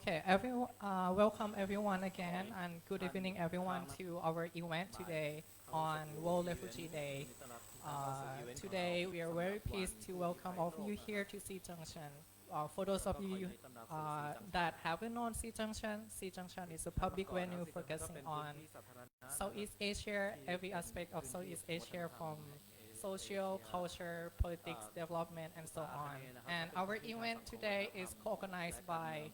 Okay, welcome everyone again, and good evening everyone to our event today on World Refugee Day. Today we are very pleased to welcome all of you here to SEA-Junction. For those of you that haven't known SEA-Junction is a public venue focusing on Southeast Asia, every aspect of Southeast Asia from social, culture, politics, development, and so on. And our event today is co-organized by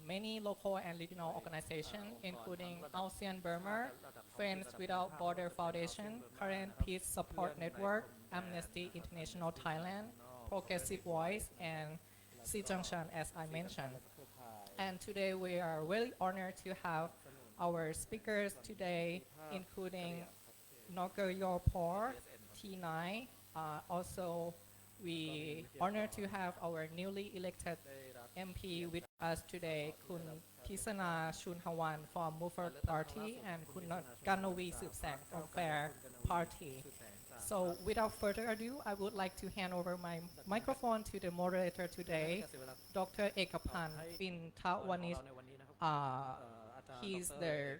many local and regional organizations, including ALTSEAN-Burma, Friends Without Border Foundation, Current Peace Support Network, Amnesty International Thailand, Progressive Voice, and SEA-Junction, as I mentioned. And today we are really honored to have our speakers today, including Norgayopor, T9. Also, we honored to have our newly elected MP with us today, Kun Tisana Choonhavan from Muffer Party and Kun Kannavee Suebsang from Fair Party. So without further ado, I would like to hand over my microphone to the moderator today, Dr. Eakpant Pindavanija. He's the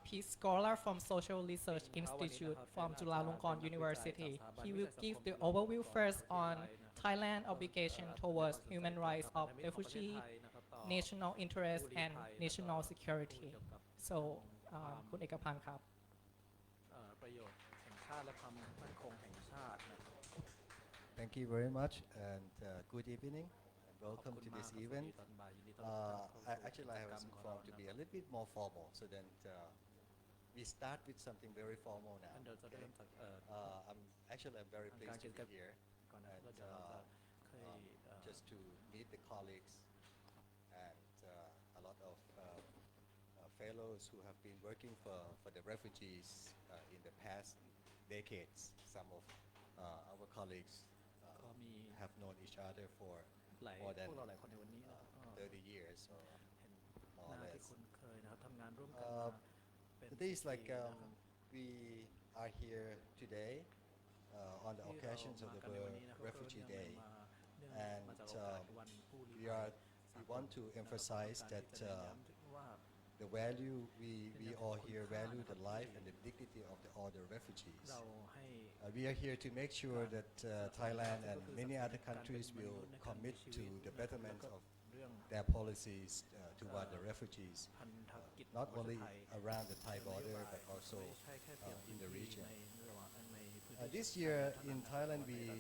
Peace Scholar from Social Research Institute from Chulalongkorn University. He will give the overview first on Thailand's obligation towards human rights of refugees, national interest, and national security. So, Kun Eakpant ครับ Thank you very much and good evening and welcome to this event. Actually, I was informed to be a little bit more formal, so then we start with something very formal now. Okay? I'm very pleased to be here and just to meet the colleagues and a lot of fellows who have been working for the refugees in the past decades. Some of our colleagues have known each other for more than 30 years or more or less. Today is like we are here today on the occasions of the World Refugee Day, and we want to emphasize that the value we all here value the life and the dignity of all the refugees. We are here to make sure that Thailand and many other countries will commit to the betterment of their policies toward the refugees, not only around the Thai border but also in the region. This year in Thailand we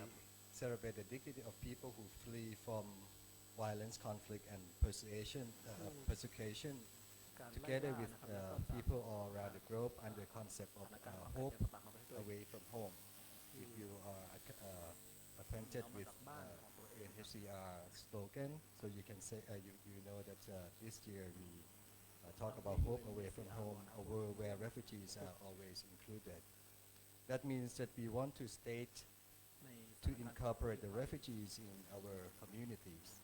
celebrate the dignity of people who flee from violence, conflict and persecution together with people all around the globe under the concept of hope away from home. If you are acquainted with UNHCR slogan, so you can say you know that this year we talk about hope away from home, a world where refugees are always included. That means that we want to state to incorporate the refugees in our communities.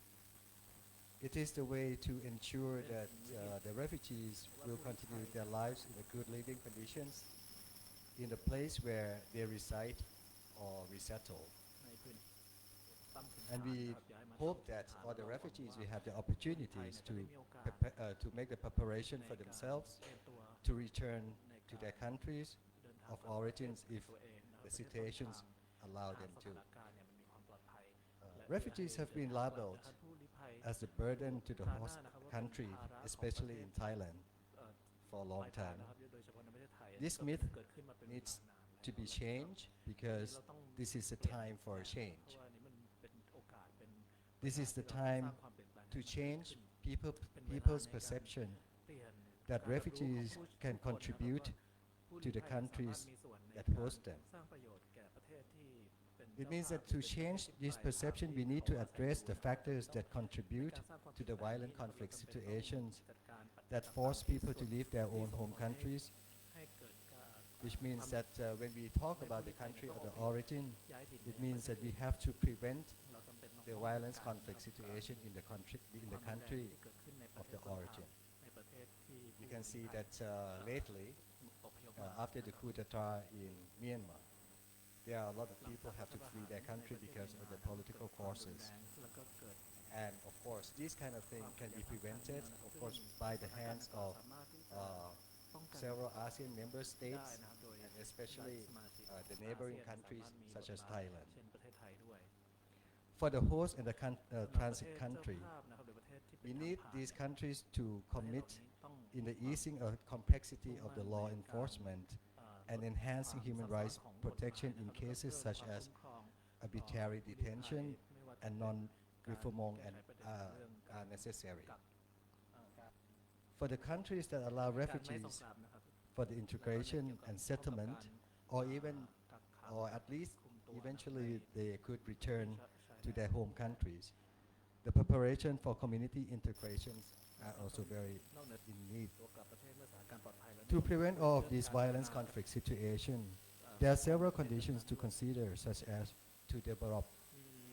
It is the way to ensure that the refugees will continue their lives in a good living conditions in the place where they reside or resettle. And we hope that all the refugees will have the opportunities to make the preparation for themselves to return to their countries of origins if the situations allow them to. Refugees have been labeled as a burden to the host country, especially in Thailand, for a long time. This myth needs to be changed because this is the time for a change. This is the time to change people's perception that refugees can contribute to the countries that host them. It means that to change this perception, we need to address the factors that contribute to the violent conflict situations that force people to leave their own home countries, which means that when we talk about the country of the origin, it means that we have to prevent the violence conflict situation in the country of the origin. You can see that lately, after the coup d'etat in Myanmar, there are a lot of people have to flee their country because of the political forces. And of course, this kind of thing can be prevented, of course, by the hands of several ASEAN member states, and especially the neighboring countries such as Thailand. For the host and the transit country, we need these countries to commit in the easing of complexity of the law enforcement and enhancing human rights protection in cases such as arbitrary detention and non-refoulement are necessary. For the countries that allow refugees for the integration and settlement, or at least eventually they could return to their home countries, the preparation for community integrations are also very in need. To prevent all of these violence conflict situations, there are several conditions to consider, such as to develop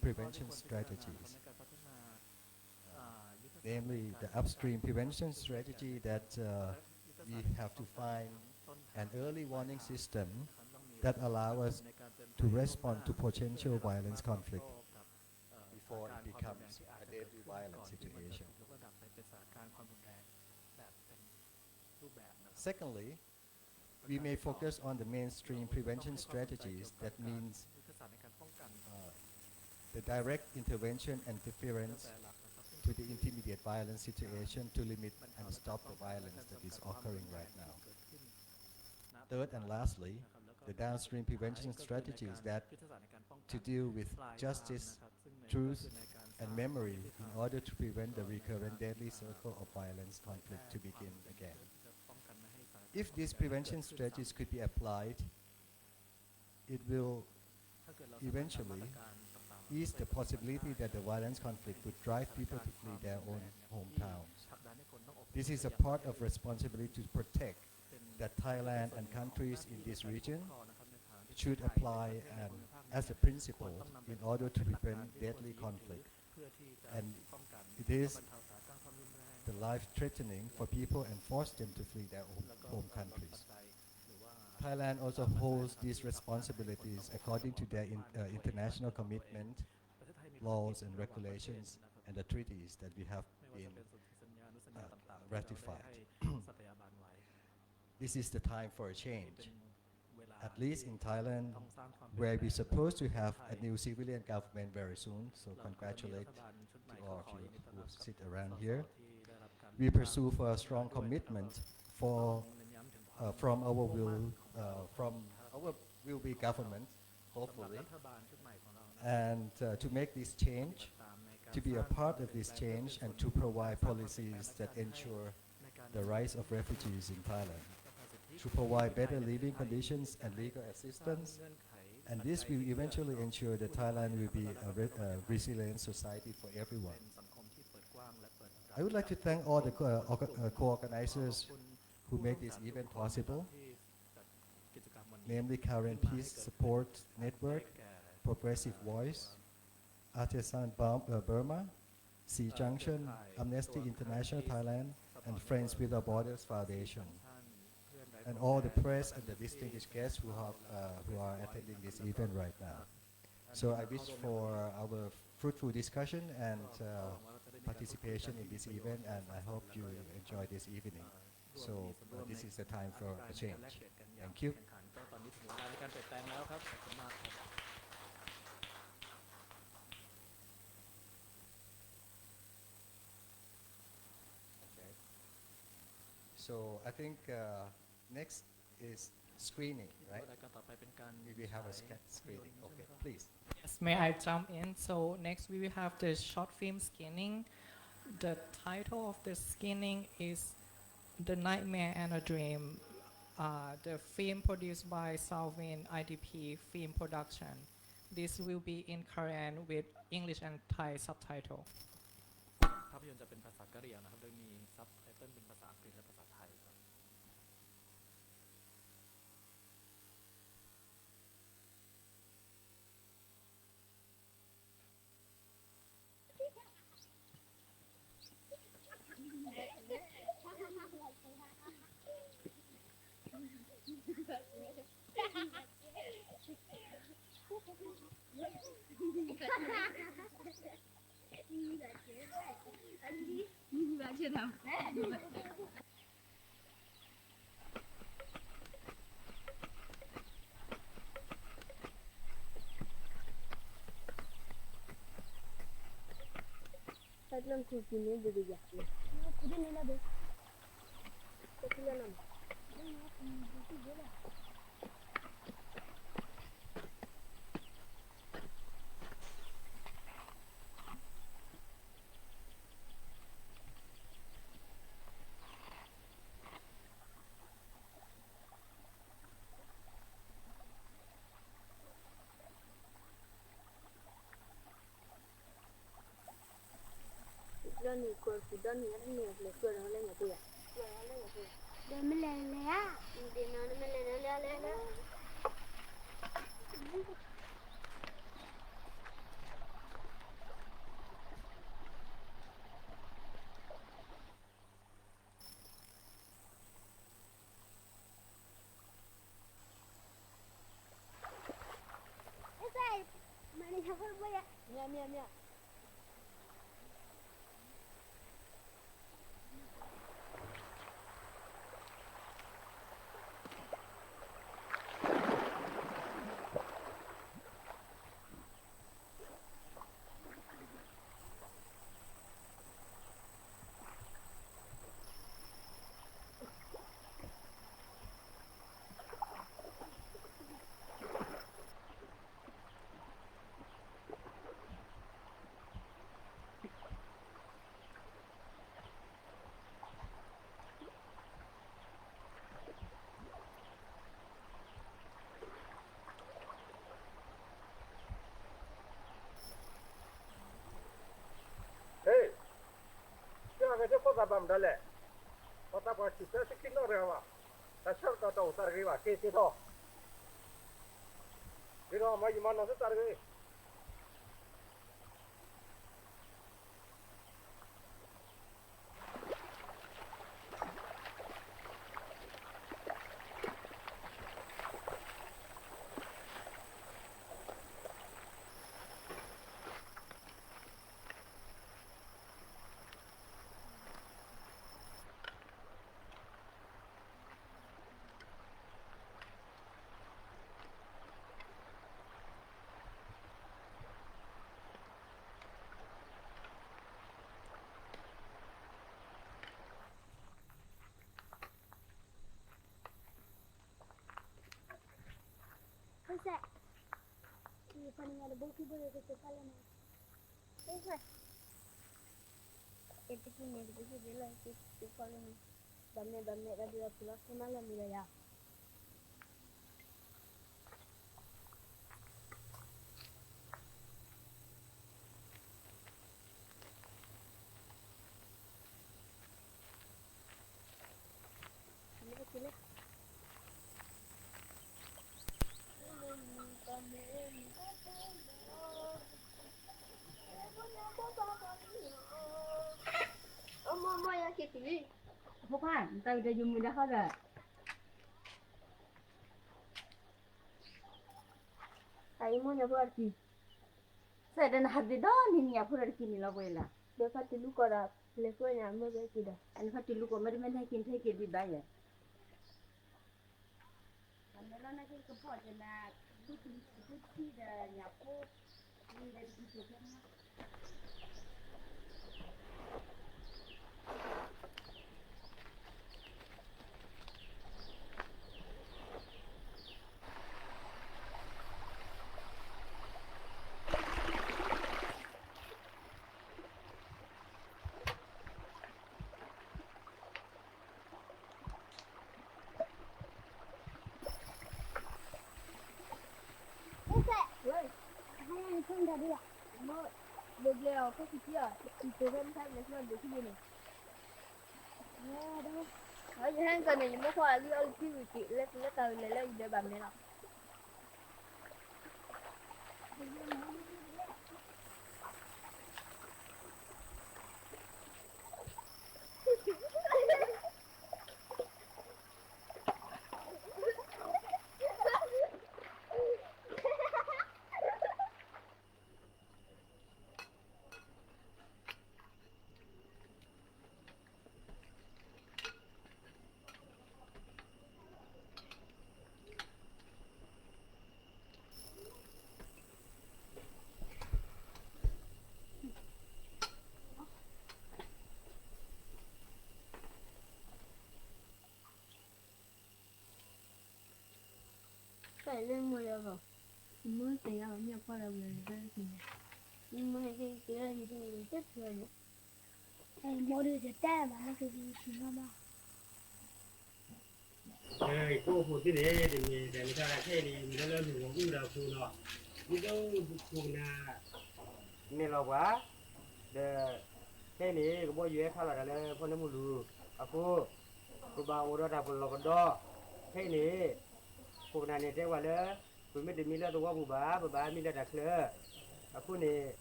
prevention strategies. Namely, the upstream prevention strategy that we have to find an early warning system that allows us to respond to potential violence conflict before it becomes a deadly violent situation. Secondly, we may focus on the mainstream prevention strategies. That means the direct intervention and interference to the intermediate violence situation to limit and stop the violence that is occurring right now. Third and lastly, the downstream prevention strategies that to deal with justice, truth, and memory in order to prevent the recurrent deadly circle of violence conflict to begin again. If these prevention strategies could be applied, it will eventually ease the possibility that the violence conflict would drive people to flee their own hometowns. This is a part of responsibility to protect that Thailand and countries in this region should apply as a principle in order to prevent deadly conflict. And it is the life-threatening for people and force them to flee their home countries. Thailand also holds these responsibilities according to their international commitment, laws and regulations, and the treaties that we have been ratified. This is the time for a change. At least in Thailand, where we're supposed to have a new civilian government very soon, so congratulate to all of you who sit around here. We pursue for a strong commitment from our will-be government, hopefully, and to make this change, to be a part of this change, and to provide policies that ensure the rights of refugees in Thailand, to provide better living conditions and legal assistance, and this will eventually ensure that Thailand will be a resilient society for everyone. I would like to thank all the co-organizers who made this event possible, namely Karen Peace Support Network, Progressive Voice, ALTSEAN-Burma, SEA-Junction, Amnesty International Thailand, and Friends Without Borders Foundation, and all the press and the distinguished guests who are attending this event right now. So I wish for our fruitful discussion and participation in this event, and I hope you enjoy this evening. So this is the time for a change. Thank you. Okay. So I think next is screening, right? We have a screening. Okay, please. Yes, may I jump in? So next we will have the short film screening. The title of the screening is The Nightmare and a Dream. The film produced by Southwind IDP Film Production. This will be in Korean with English and Thai subtitle. ภาพยนตร์จะเป็นภาษากะเหรี่ยงนะครับโดยมีซับไตเติลเป็นภาษาอังกฤษและภาษาไทยครับ Thank Thailand cuisine de dégâts. Cuisine là-bas. C'est là non. Là ni coi phụ đó ni anh ni là coi nó lên nhà tôi à. Để mình lên lên á. Để nó mình lên lên. Ê, mày đi học không vậy? Nha. Hey, jangan aja kau kabam dale. Kau tak buat sisa sekian orang apa? Tasar kau tahu targi apa? Kesi tu. Kira mai mana tu targi? Esa. Y paling ada bukti boleh kita kalian. Esa. Kita kini kita bila kita kalian banyak tadi dah pulas semalam bila ya. Sila. Mama ya kiti. Bukan, tahu dah jumpa dah ada. Saya mau nyawa arti. Saya dah nak habis dah ni apa dah kini lah boleh. Dekat dulu korap. Lepas ni ambil begitu dah. Alfa tilu ko mari men hakin take di bayar. Kamera nak ke pot na tu dah nyapo ni dah di tu kan. Không đã đi ạ. Được lèo có thịt chưa? Thịt từ bên thanh này xem được cái gì này. Nghe đâu. Ở dưới hang cần này mới khoa đi ơi chứ chị lấy tờ lấy để bằng này nào. cái lên mưa rồi mới thấy là nhiều qua là mình cái gì nhưng mà cái là gì thì chết rồi mỗi đứa chết ta mà nó cái gì thì nó mà cô phụ tí đấy thì để người ta là thế thì mình lên thì cũng được phụ nó nhưng đâu phụ là nên là quá để thế này cái bôi dưới khá là là con nó mua lù cô bảo ô đã phụ lọc đó thế này phụ này này thế qua nữa phụ mới được mi là đồ bà mi là đặc lơ này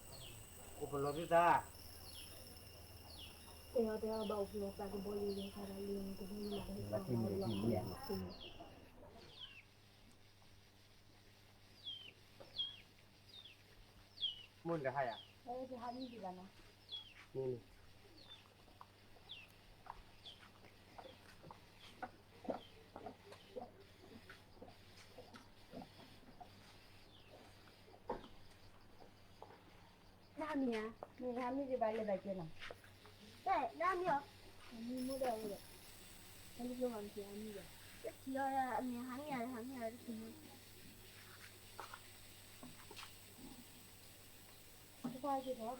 cô phụ lọc ta thì họ bảo phụ ta cái bôi gì cái là liền cái gì là cái lọc muốn cái hay à cái hai mươi gì là nó nam nhá mình hai mươi gì vậy là vậy nào đấy nam nhá mình mua đâu rồi anh đi làm gì anh đi cái gì là anh hàng nhà thì cái bao nhiêu đó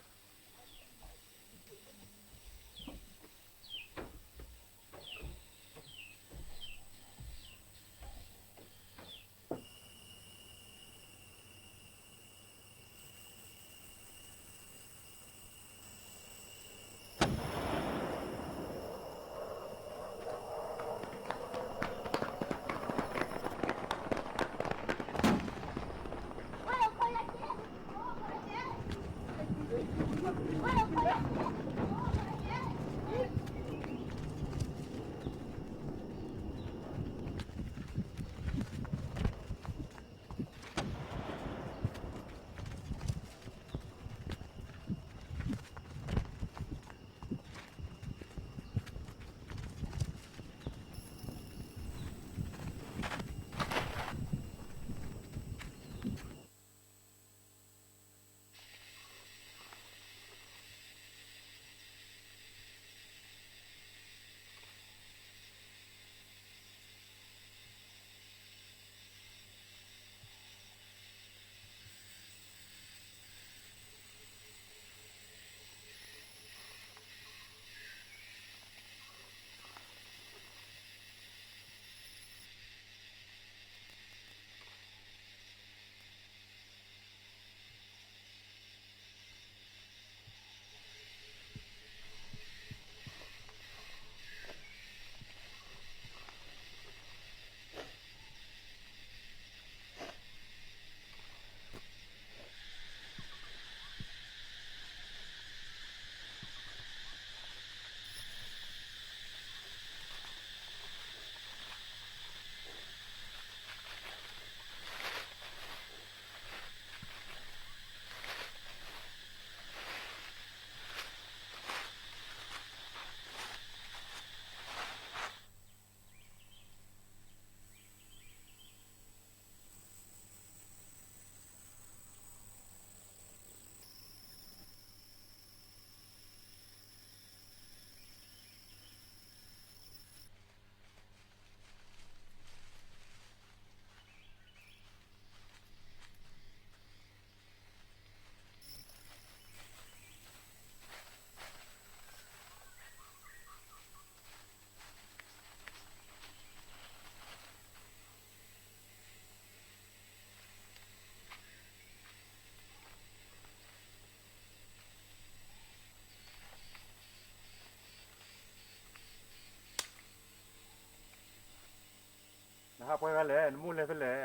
นะครับไปกันเลยมุ่นเลยไปเลย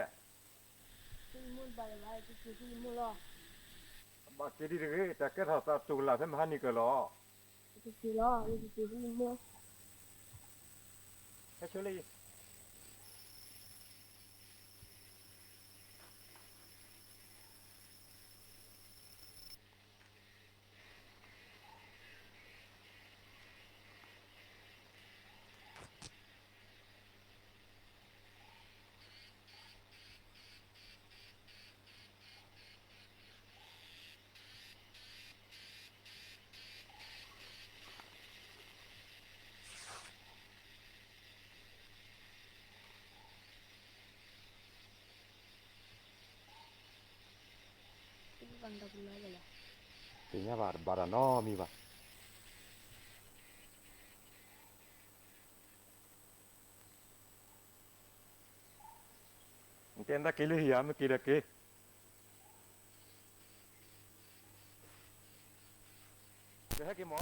mua bài bài cái mua lo บางทีดีๆแต่ก็ถ้าตัวละเส้นพันนี่ก็รอ cái lo cái mua ให้ช่วยเลย เ anda pula bala. สิญาบาดานอมีบ่เกนตะกิลิหิยามกิระเกเฮกิหมอ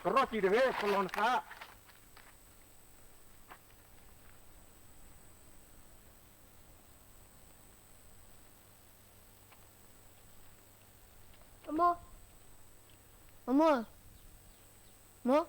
ก็รอจีเดเวสลอนซา Amor. Amor. Amor.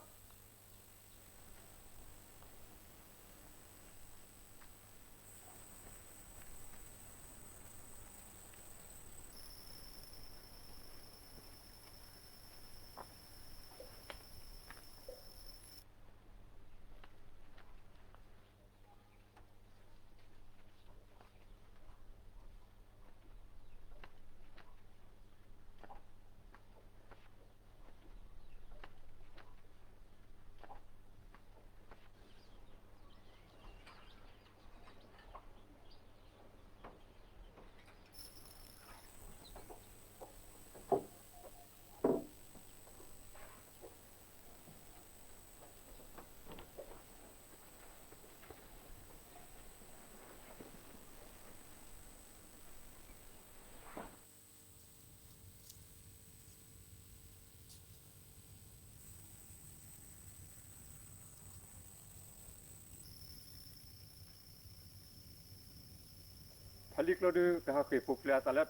Halik lo de kahake populya tala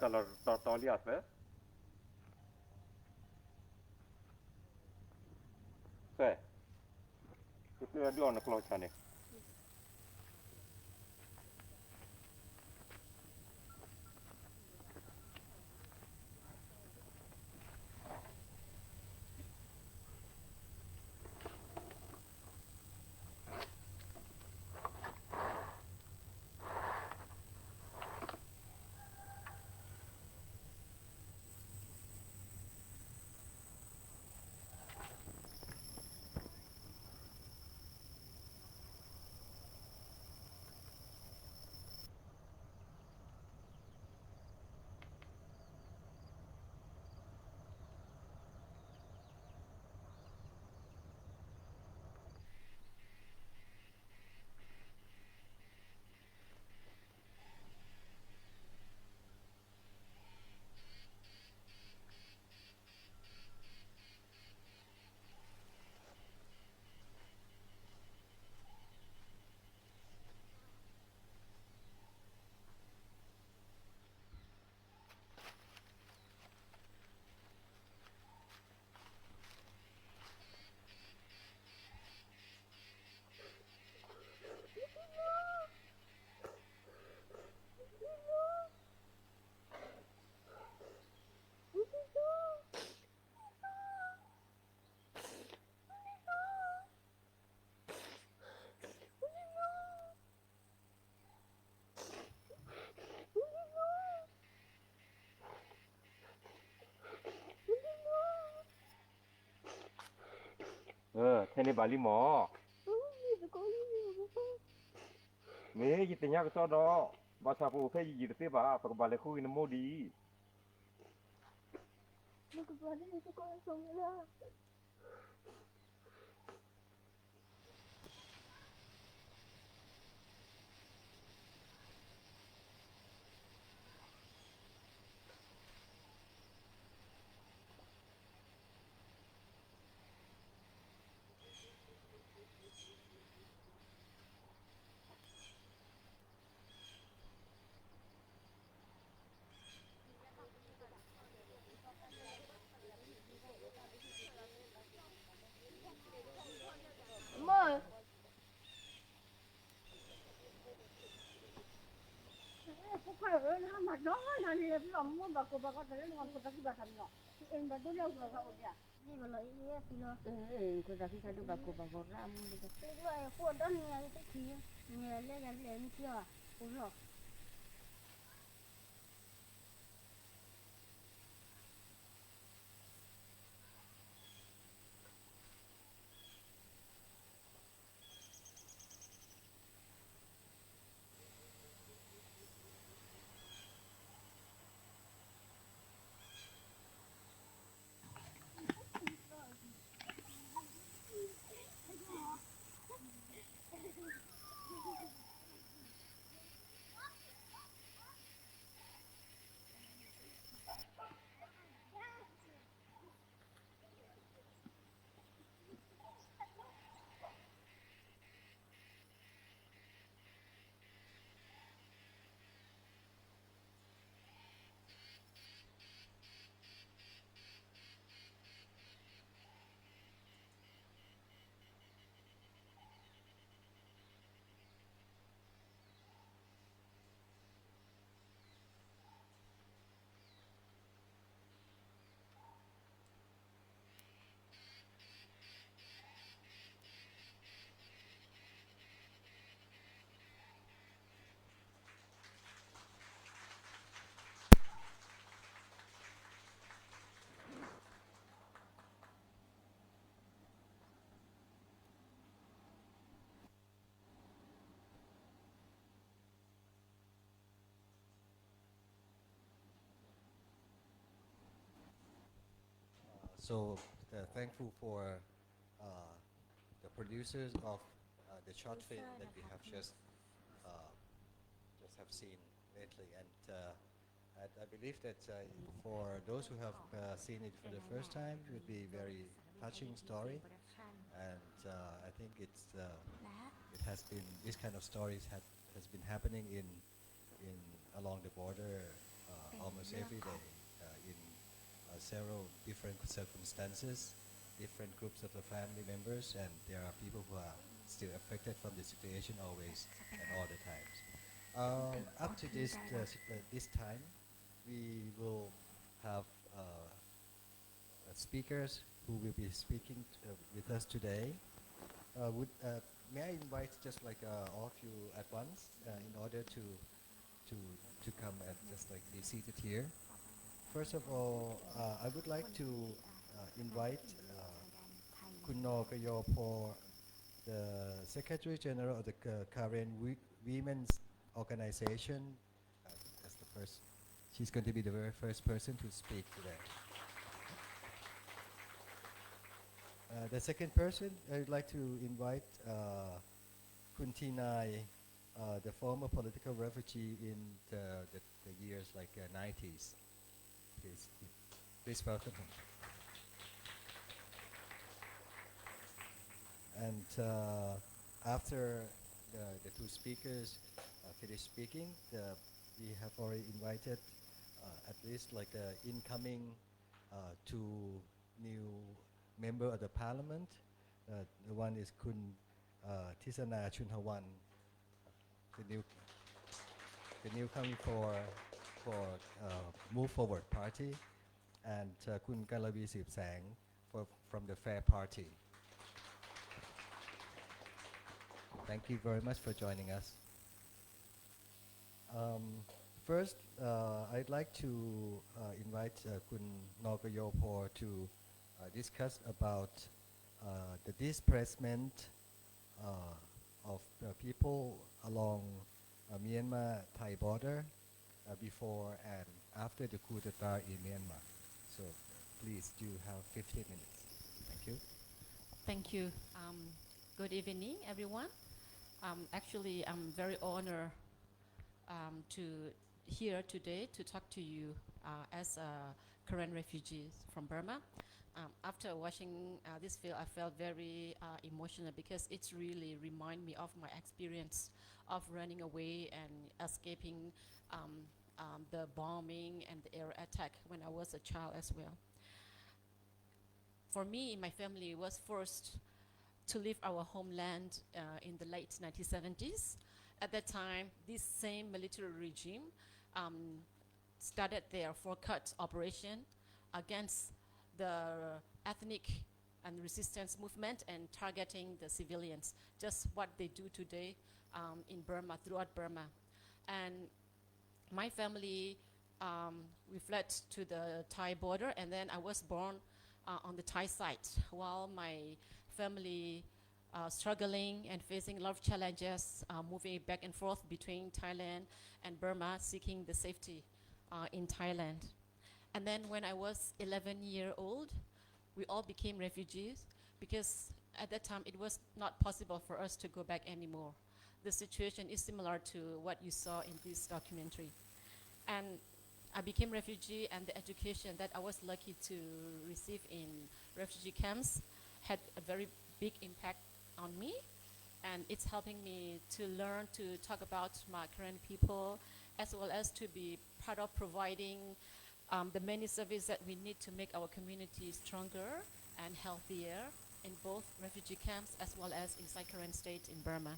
taliat ve. Se. Itu ada orang keluar sana. Thế này bà li mò. me yitnya ko do basa pu fe yite ba pa ba le khu in mo di 那个把那个光送了。么？不快乐，他妈早上你不要摸吧，过吧，我这里我不知道是吧他们了，人家都了解他我家。这个了，也是了。过着去他都把过吧过啦，摸的。这个过到你那里去，你那个人家，不是。So thankful for the producers of the short film that we have just have seen lately, and I believe that for those who have seen it for the first time, it would be a very touching story, and I think it has been this kind of stories has been happening in along the border almost every day in several different circumstances, different groups of the family members, and there are people who are still affected from the situation always and all the times. Up to this time, we will have speakers who will be speaking with us today. May I invite just like all of you at once in order to come and just like be seated here. First of all, I would like to invite Kun Nogayopor, the Secretary General of the Karen Women's Organization, as the first. She's going to be the very first person to speak today. The second person, I would like to invite Kun Tinai, the former political refugee in the years like 90s. Please welcome him. And after the two speakers finish speaking, we have already invited at least like incoming two new member of the parliament. The one is Kun Tisana Choonhavan, the newcomer for Move Forward Party, and Kun Kannavee Suebsang from the Fair Party. Thank you very much for joining us. First, I'd like to invite Kun Nogayopor to discuss about the displacement of people along Myanmar-Thai border before and after the coup d'etat in Myanmar. So please do have 15 minutes. Thank you. Thank you. Good evening, everyone. Actually, I'm very honored to here today to talk to you as a current refugee from Burma. After watching this film, I felt very emotional because it really reminded me of my experience of running away and escaping the bombing and the air attack when I was a child as well. For me, my family was forced to leave our homeland in the late 1970s. At that time, this same military regime started their four-cut operation against the ethnic and resistance movement and targeting the civilians, just what they do today in Burma, throughout Burma. And my family, we fled to the Thai border, and then I was born on the Thai side, while my family struggling and facing a lot of challenges, moving back and forth between Thailand and Burma, seeking the safety in Thailand. And then when I was 11 years old, we all became refugees because at that time it was not possible for us to go back anymore. The situation is similar to what you saw in this documentary. And I became refugee, and the education that I was lucky to receive in refugee camps had a very big impact on me, and it's helping me to learn to talk about my current people, as well as to be part of providing the many services that we need to make our community stronger and healthier in both refugee camps as well as inside current state in Burma.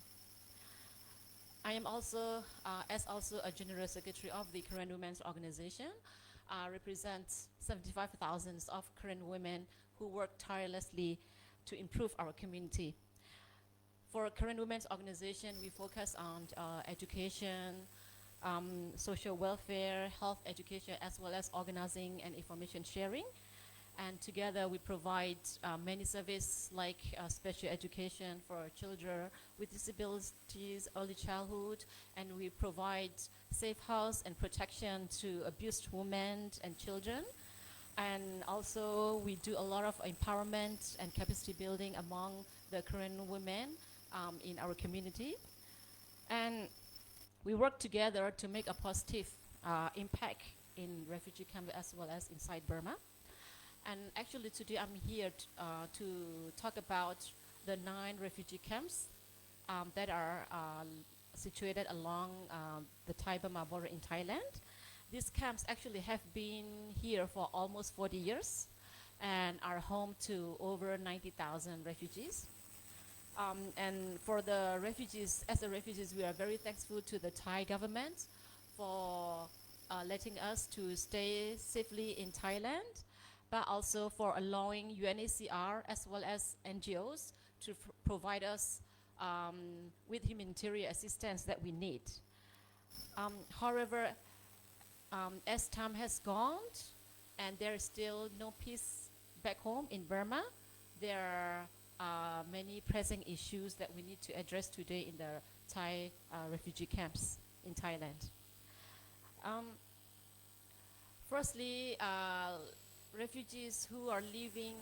I am also, as a General Secretary of the Korean Women's Organization, represents 75,000 of Korean women who work tirelessly to improve our community. For Korean Women's Organization, we focus on education, social welfare, health education, as well as organizing and information sharing. And together we provide many services like special education for children with disabilities, early childhood, and we provide safe house and protection to abused women and children. And also we do a lot of empowerment and capacity building among the Korean women in our community. And we work together to make a positive impact in refugee camp as well as inside Burma. And actually today I'm here to talk about the 9 refugee camps that are situated along the Thai-Burma border in Thailand. These camps actually have been here for almost 40 years and are home to over 90,000 refugees. And for the refugees, as the refugees, we are very thankful to the Thai government for letting us to stay safely in Thailand, but also for allowing UNHCR as well as NGOs to provide us with humanitarian assistance that we need. However, as time has gone and there is still no peace back home in Burma, there are many pressing issues that we need to address today in the Thai refugee camps in Thailand. Firstly, refugees who are living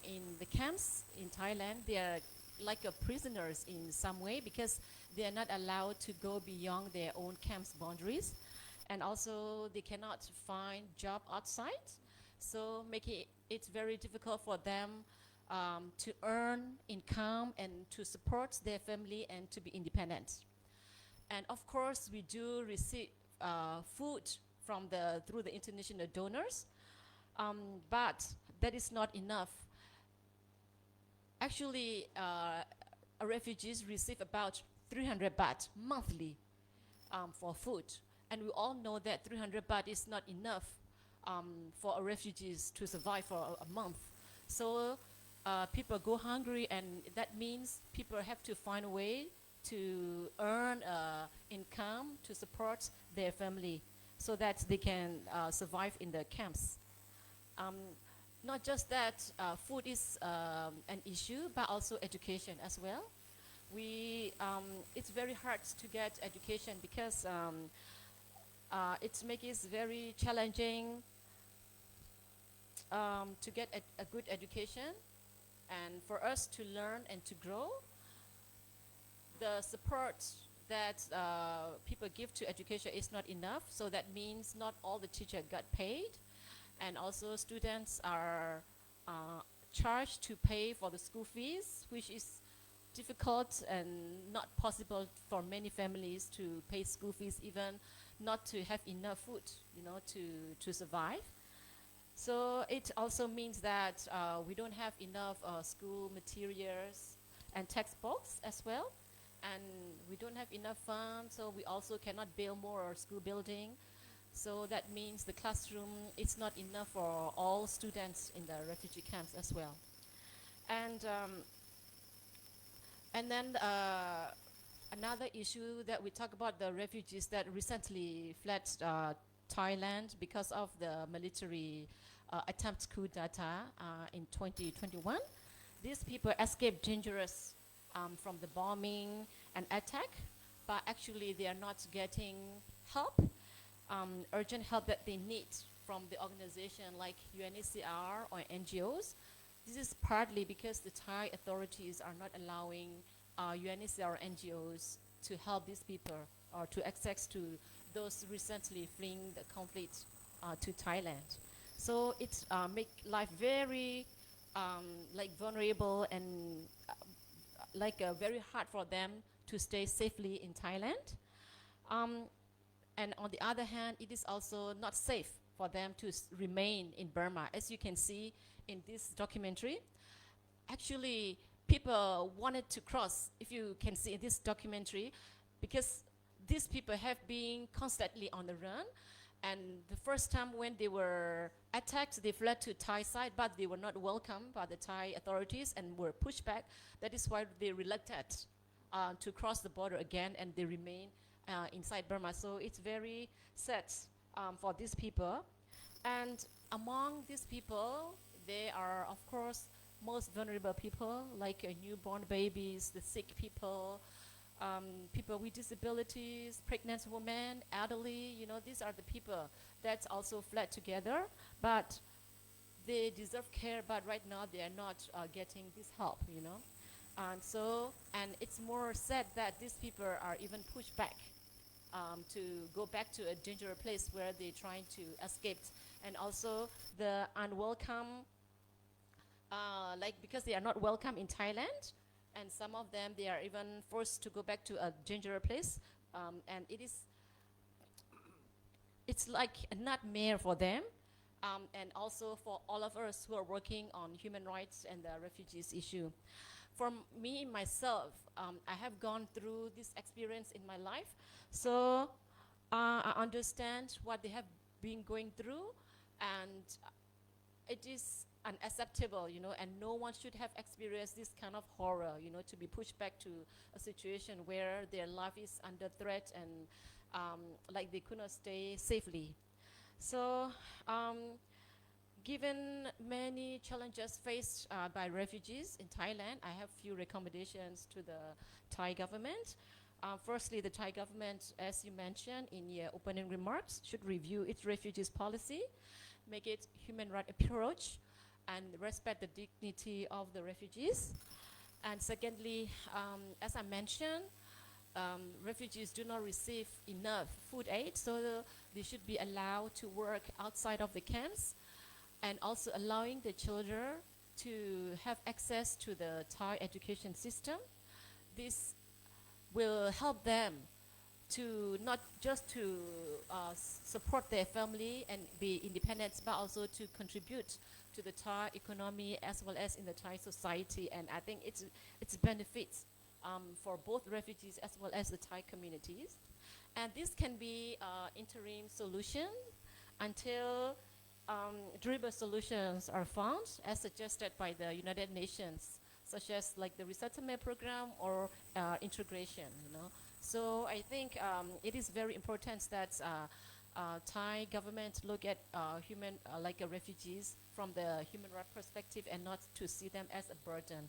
in the camps in Thailand, they are like prisoners in some way because they are not allowed to go beyond their own camp's boundaries, and also they cannot find job outside, so making it very difficult for them to earn income and to support their family and to be independent. And of course, we do receive food from through the international donors, but that is not enough. Actually, refugees receive about 300 baht monthly for food. And we all know that 300 baht is not enough for refugees to survive for a month. So people go hungry, and that means people have to find a way to earn income to support their family so that they can survive in the camps. Not just that food is an issue, but also education as well. it's very hard to get education because it makes it very challenging to get a good education, and for us to learn and to grow. The support that people give to education is not enough, so that means not all the teachers got paid, and also students are charged to pay for the school fees, which is difficult and not possible for many families to pay school fees, even not to have enough food, to survive. So it also means that we don't have enough school materials and textbooks as well, and we don't have enough funds, so we also cannot build more school building. So that means the classroom is not enough for all students in the refugee camps as well. And then another issue that we talk about, the refugees that recently fled Thailand because of the military attempt coup d'etat in 2021. These people escaped dangerous from the bombing and attack, but actually they are not getting help, urgent help that they need from the organization like UNHCR or NGOs. This is partly because the Thai authorities are not allowing UNHCR NGOs to help these people or to access to those recently fleeing the conflict to Thailand. So it make life very vulnerable and very hard for them to stay safely in Thailand. And on the other hand, it is also not safe for them to remain in Burma. As you can see in this documentary, actually people wanted to cross, if you can see in this documentary, because these people have been constantly on the run. And the first time when they were attacked, they fled to Thai side, but they were not welcomed by the Thai authorities and were pushed back. That is why they relucted to cross the border again, and they remain inside Burma. So it's very sad for these people. And among these people, they are, of course, most vulnerable people, like newborn babies, the sick people, people with disabilities, pregnant women, elderly. These are the people that also fled together, but they deserve care, but right now they are not getting this help, And it's more sad that these people are even pushed back to go back to a dangerous place where they're trying to escape. And also the unwelcome, because they are not welcome in Thailand, and some of them, they are even forced to go back to a dangerous place. And it's like a nightmare for them, and also for all of us who are working on human rights and the refugees issue. For me, myself, I have gone through this experience in my life. So I understand what they have been going through, and it is unacceptable, and no one should have experienced this kind of horror, to be pushed back to a situation where their life is under threat and they could not stay safely. So given many challenges faced by refugees in Thailand, I have few recommendations to the Thai government. Firstly, the Thai government, as you mentioned in your opening remarks, should review its refugees policy, make it human rights approach, and respect the dignity of the refugees. And secondly, as I mentioned, refugees do not receive enough food aid, so they should be allowed to work outside of the camps, and also allowing the children to have access to the Thai education system. This will help them to not just to support their family and be independent, but also to contribute to the Thai economy as well as in the Thai society. And I think it's benefits for both refugees as well as the Thai communities. And this can be interim solution until durable solutions are found, as suggested by the United Nations, such as the resettlement program or integration. So I think it is very important that Thai government look at human refugees from the human rights perspective and not to see them as a burden.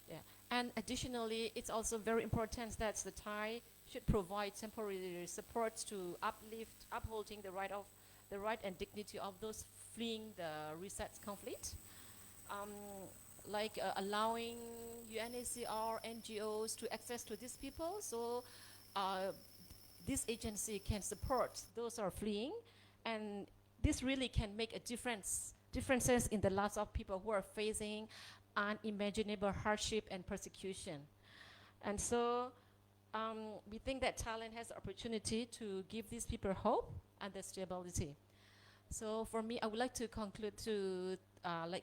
Yeah. And additionally, it's also very important that the Thai should provide temporary support to upholding the right and dignity of those fleeing the recent conflict, like allowing UNHCR, NGOs to access to these people, so this agency can support those who are fleeing, and this really can make a differences in the lives of people who are facing unimaginable hardship and persecution. And so we think that Thailand has the opportunity to give these people hope and the stability. So for me, I would like to conclude to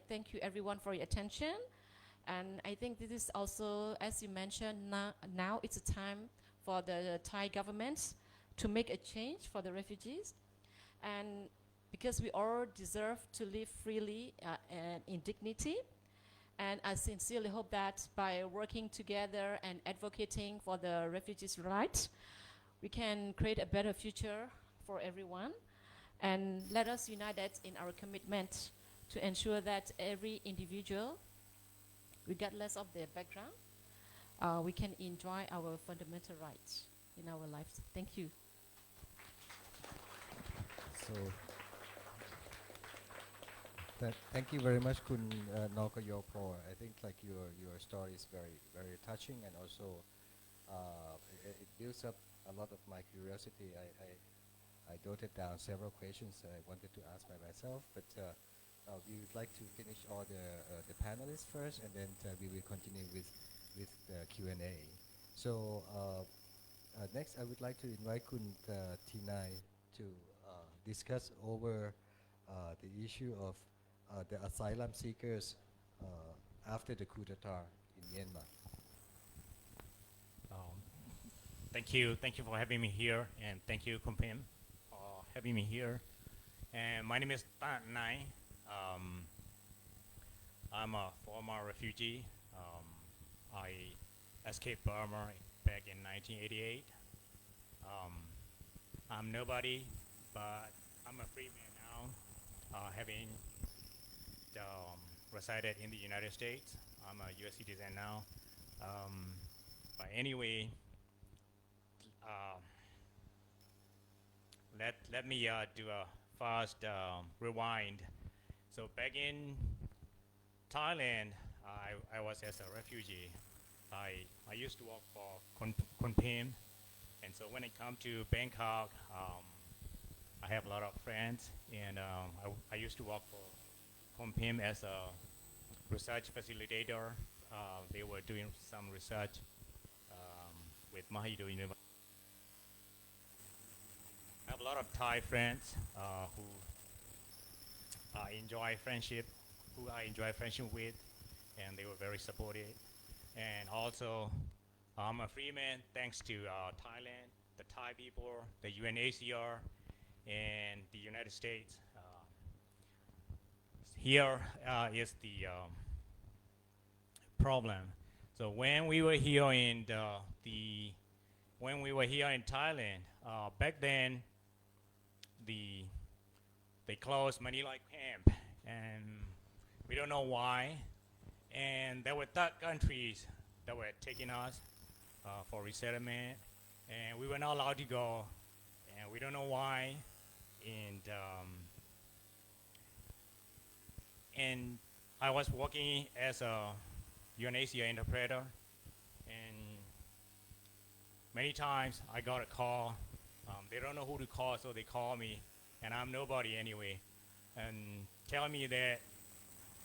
thank you everyone for your attention. And I think this is also, as you mentioned, now it's a time for the Thai government to make a change for the refugees. And because we all deserve to live freely and in dignity. And I sincerely hope that by working together and advocating for the refugees' rights, we can create a better future for everyone. And let us unite in our commitment to ensure that every individual, regardless of their background, we can enjoy our fundamental rights in our lives. Thank you. So, thank you very much, Kun Nokayopo. I think like your story is very very touching, and also it builds up a lot of my curiosity. I jotted down several questions that I wanted to ask by myself, but we would like to finish all the panelists first, and then we will continue with the Q&A. So next, I would like to invite Kun Tinai to discuss over the issue of the asylum seekers after the coup d'etat in Myanmar. Thank you for having me here, and thank you, Kumpim, for having me here. And my name is Naing. I'm a former refugee. I escaped Burma back in 1988. I'm nobody, but I'm a free man now, having resided in the United States. I'm a U.S. citizen now. But anyway, let me do a fast rewind. So back in Thailand, I was as a refugee. I used to work for Kumpim, and so when it comes to Bangkok, I have a lot of friends, and I used to work for Kumpim as a research facilitator. They were doing some research with Mahidol University. I have a lot of Thai friends who I enjoy friendship with, and they were very supportive. And also, I'm a free man thanks to Thailand, the Thai people, the UNHCR, and the United States. Here is the problem. So when we were here in Thailand, back then, they closed Manila camp, and we don't know why. And there were third countries that were taking us for resettlement, and we were not allowed to go, and we don't know why. And I was working as a UNHCR interpreter, and many times I got a call. They don't know who to call, so they call me, and I'm nobody anyway, and tell me that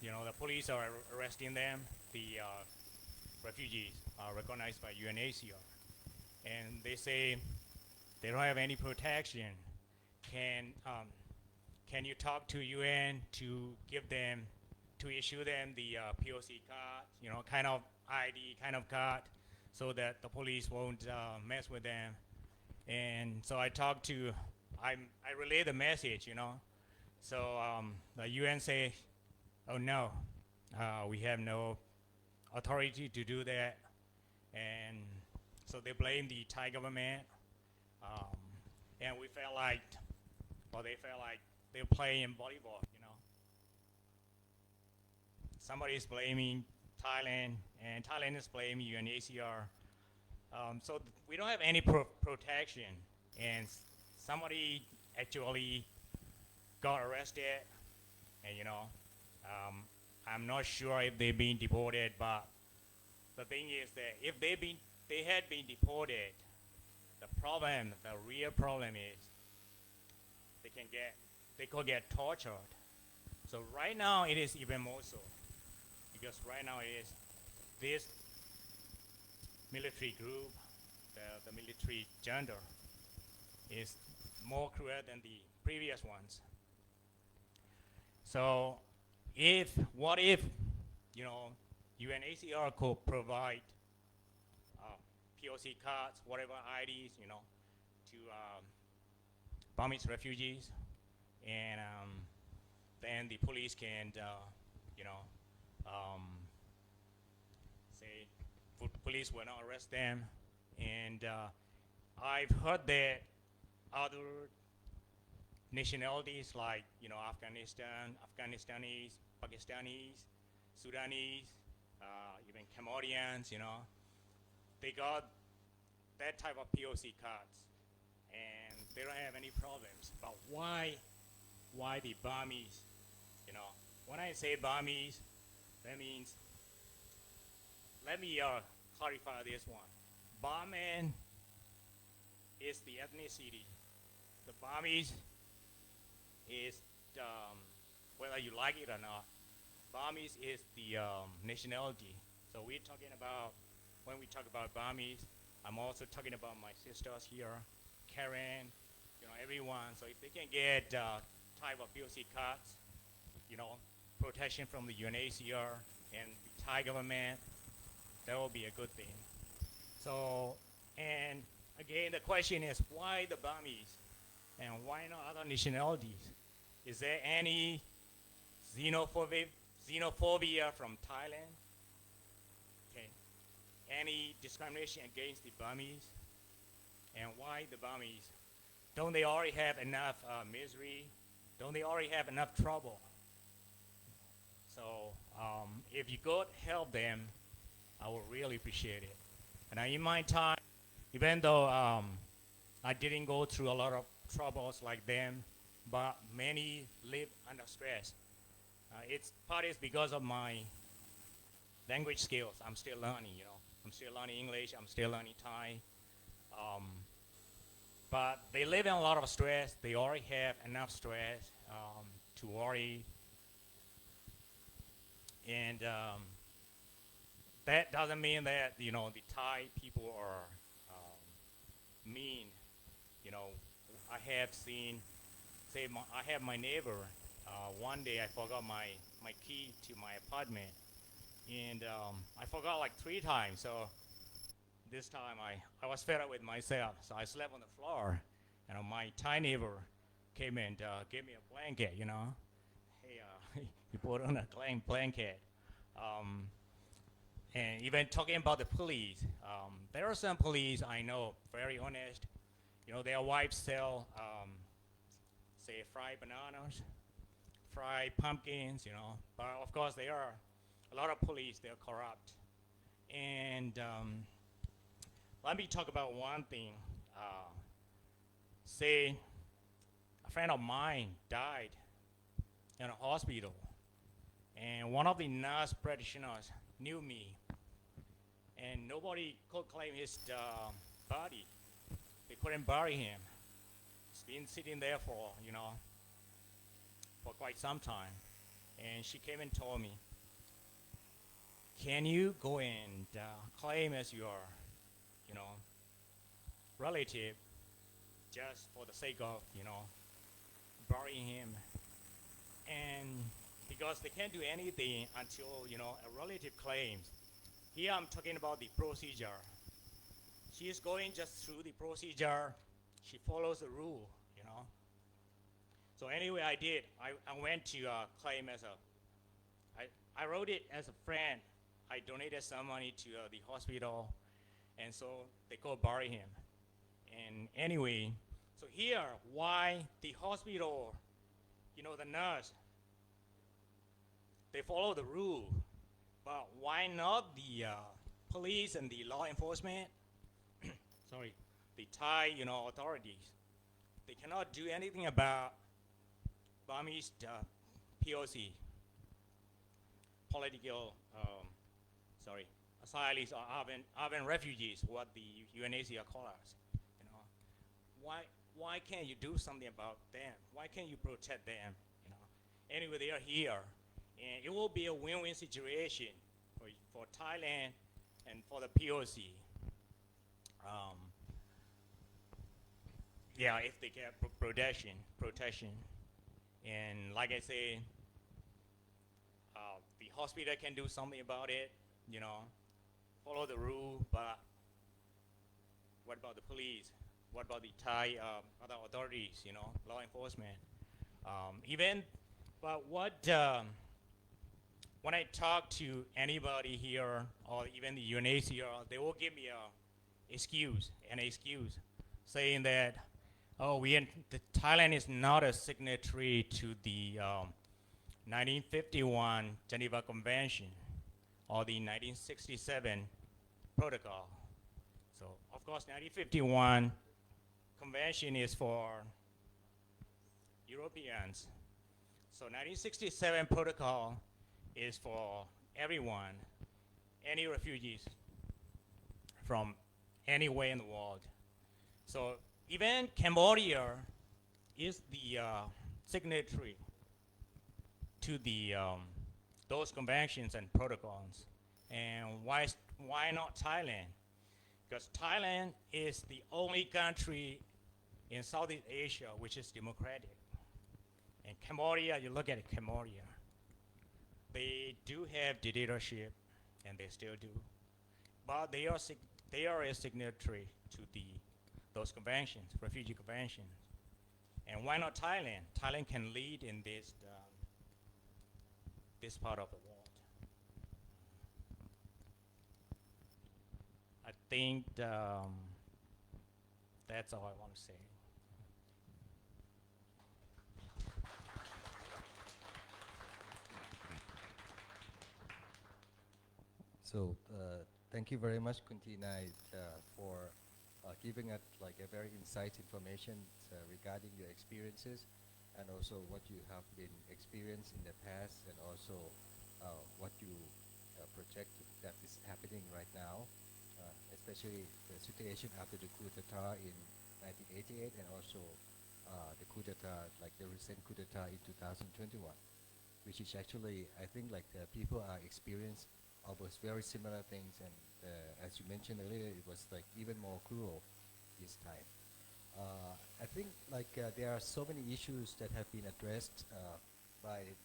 the police are arresting them. The refugees are recognized by UNHCR, and they say they don't have any protection. Can you talk to UN to issue them the POC card, kind of ID, kind of card, so that the police won't mess with them? And so I relay the message, So the UN say, oh no, we have no authority to do that. And so they blame the Thai government. And we felt like, they felt like they're playing volleyball, Somebody is blaming Thailand, and Thailanders blame UNHCR. So we don't have any protection, and somebody actually got arrested, and I'm not sure if they've been deported, but the thing is that if they had been deported, the real problem is they could get tortured. So right now it is even more so, because right now it is this military group, the military junta, is more cruel than the previous ones. So what if UNHCR could provide POC cards, whatever IDs, to Burmese refugees, and then the police can, say police will not arrest them. And I've heard that other nationalities like Afghanistanis, Pakistanis, Sudanese, even Cambodians, they got that type of POC cards, and they don't have any problems. But why the Burmese? When I say Burmese, that means, let me clarify this one. Burman is the ethnicity. The Burmese is, whether you like it or not, Burmese is the nationality. So we're talking about, when we talk about Burmese, I'm also talking about my sisters here, Karen, everyone. So if they can get type of POC cards, protection from the UNHCR and the Thai government, that will be a good thing. So, and again, the question is, why the Burmese? And why not other nationalities? Is there any xenophobia from Thailand? Okay. Any discrimination against the Burmese? And why the Burmese? Don't they already have enough misery? Don't they already have enough trouble? So if you could help them, I would really appreciate it. And in my time, even though I didn't go through a lot of troubles like them, but many live under stress. It's part is because of my language skills. I'm still learning, I'm still learning English, I'm still learning Thai. But they live in a lot of stress. They already have enough stress to worry. And that doesn't mean that, the Thai people are mean. I have seen, I have my neighbor. One day I forgot my key to my apartment. And I forgot like 3 times. So this time I was fed up with myself. So I slept on the floor. And my Thai neighbor came and gave me a blanket, Hey, he put on a blanket. And even talking about the police, there are some police I know, very honest. Their wives sell, say, fried bananas, fried pumpkins, But of course, there are a lot of police, they're corrupt. And let me talk about one thing. Say, a friend of mine died in a hospital. And one of the nurse practitioners knew me. And nobody could claim his body. They couldn't bury him. He's been sitting there for, for quite some time. And she came and told me, can you go and claim as your, relative just for the sake of, burying him? And because they can't do anything until, a relative claims. Here I'm talking about the procedure. She is going just through the procedure. She follows the rule, So anyway, I did. I went to claim as I wrote it as a friend. I donated some money to the hospital, and so they go bury him. And anyway, so here, why the hospital, the nurse, they follow the rule, But why not the police and the law enforcement? Sorry, the Thai, authorities. They cannot do anything about Burmese POC, political, asylees or urban refugees, what the UNHCR call us. Why can't you do something about them? Why can't you protect them? Anyway, they are here, and it will be a win-win situation for Thailand and for the POC. Yeah, if they get protection, and like I say, the hospital can do something about it, follow the rule. But what about the police? What about the Thai other authorities? Law enforcement. But when I talk to anybody here or even the UNHCR, they will give me an excuse, saying that, Thailand is not a signatory to the 1951 Geneva Convention or the 1967 Protocol. So, of course, 1951 Convention is for Europeans. So 1967 Protocol is for everyone, any refugees from anywhere in the world. So even Cambodia is the signatory to the those conventions and protocols. And why not Thailand? Because Thailand is the only country in Southeast Asia which is democratic. And Cambodia, you look at Cambodia, they do have dictatorship, and they still do. But they are a signatory to those conventions, refugee conventions. And why not Thailand? Thailand can lead in this part of the world. I think that's all I want to say. So thank you very much, Kuntinai, for giving us like a very insight information regarding your experiences and also what you have been experienced in the past and also what you project that is happening right now, especially the situation after the coup d'etat in 1988 and also the coup d'etat, like the recent coup d'etat in 2021, which is actually, I think, like people are experiencing almost very similar things, and as you mentioned earlier, it was like even more cruel this time. I think like there are so many issues that have been addressed by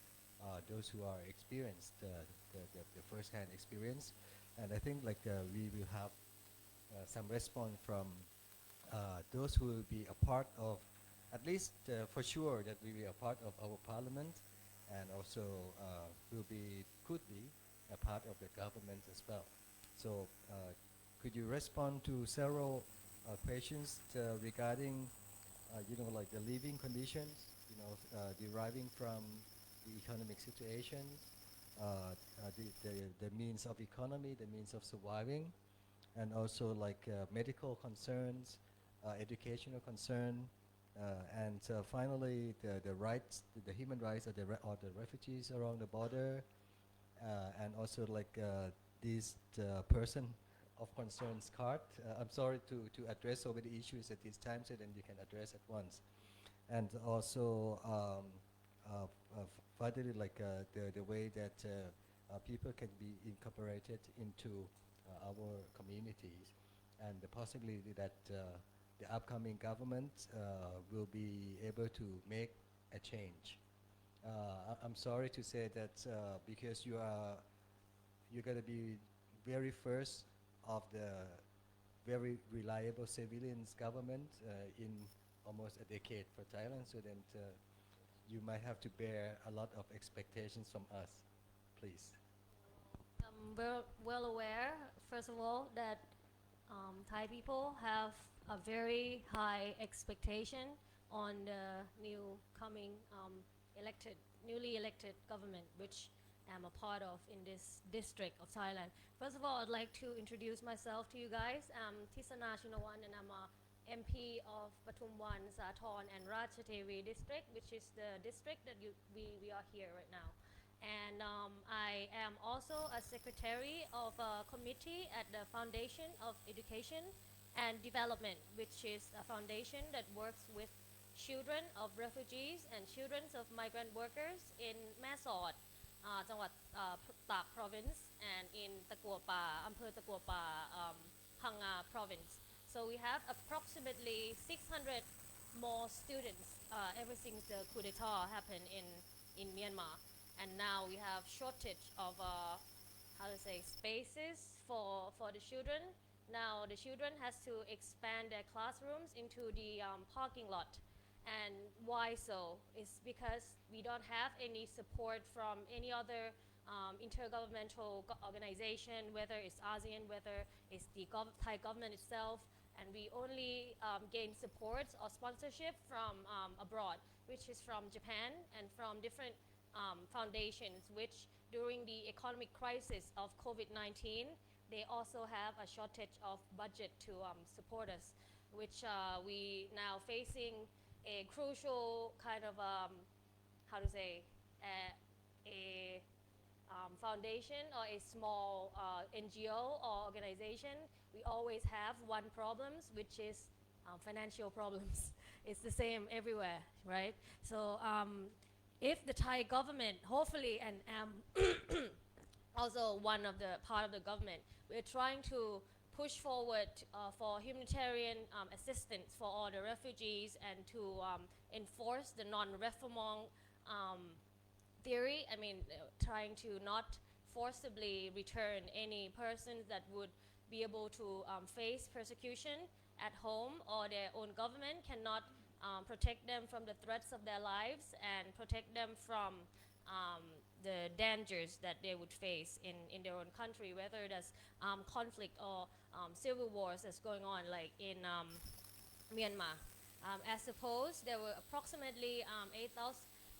those who are experienced the first-hand experience, and I think like we will have some response from those who will be a part of, at least for sure that we will be a part of our parliament, and also could be a part of the government as well. So could you respond to several questions regarding like the living conditions, deriving from the economic situation, the means of economy, the means of surviving, and also like medical concerns, educational concern, and finally the rights, the human rights of the refugees around the border, and also like this person of concerns card. I'm sorry to address so many issues at this time, so then you can address at once. And also finally, like the way that people can be incorporated into our communities, and the possibility that the upcoming government will be able to make a change. I'm sorry to say that because you're going to be very first of the very reliable civilians government in almost a decade for Thailand, so then you might have to bear a lot of expectations from us, please. I'm well aware, first of all, that Thai people have a very high expectation on the newly elected government, which am a part of in this district of Thailand. First of all, I'd like to introduce myself to you guys. I'm Tisana Choonhavan, and I'm a MP of Pathumwan, Sathorn, and Ratchathewi district, which is the district that we are here right now. And I am also a secretary of a committee at the Foundation of Education and Development, which is a foundation that works with children of refugees and children of migrant workers in Mesot, จังหวัดตาก province, and in Takaw Pa, อำเภอตะกัวป่า Phang-nga province. So we have approximately 600 more students ever since the coup d'etat happened in Myanmar. And now we have shortage of spaces for the children. Now the children has to expand their classrooms into the parking lot. And why so? It's because we don't have any support from any other intergovernmental organization, whether it's ASEAN, whether it's the Thai government itself, and we only gain support or sponsorship from abroad, which is from Japan and from different foundations, which during the economic crisis of COVID-19, they also have a shortage of budget to support us, which we now facing a crucial kind of foundation or a small NGO or organization. We always have one problem, which is financial problems. It's the same everywhere, right? So if the Thai government, hopefully, and also one of the part of the government, we're trying to push forward for humanitarian assistance for all the refugees and to enforce the non-refoulement theory. I mean, trying to not forcibly return any persons that would be able to face persecution at home, or their own government cannot protect them from the threats of their lives and protect them from the dangers that they would face in their own country, whether there's conflict or civil wars that's going on, like in Myanmar. As supposed, there were approximately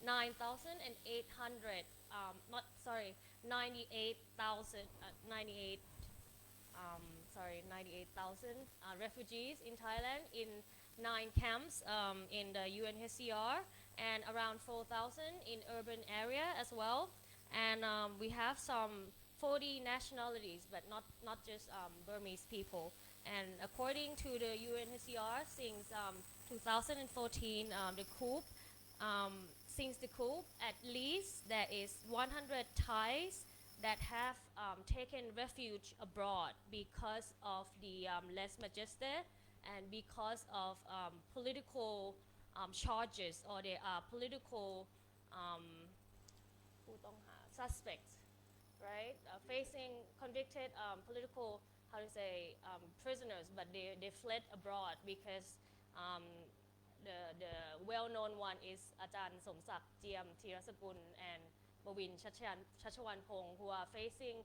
98,000 refugees in Thailand in 9 camps in the UNHCR, and around 4,000 in urban area as well. And we have some 40 nationalities, but not just Burmese people. And according to the UNHCR, since 2014, the coup, since the coup, at least there is 100 Thais that have taken refuge abroad because of the lèse majesté and because of political charges, or they are political suspects, right? Facing convicted political, prisoners, but they fled abroad because the well-known one is อาจารย์ Suebsang, เจียม ธีรสกุล and บวิน ชัชวาลพงษ์ who are facing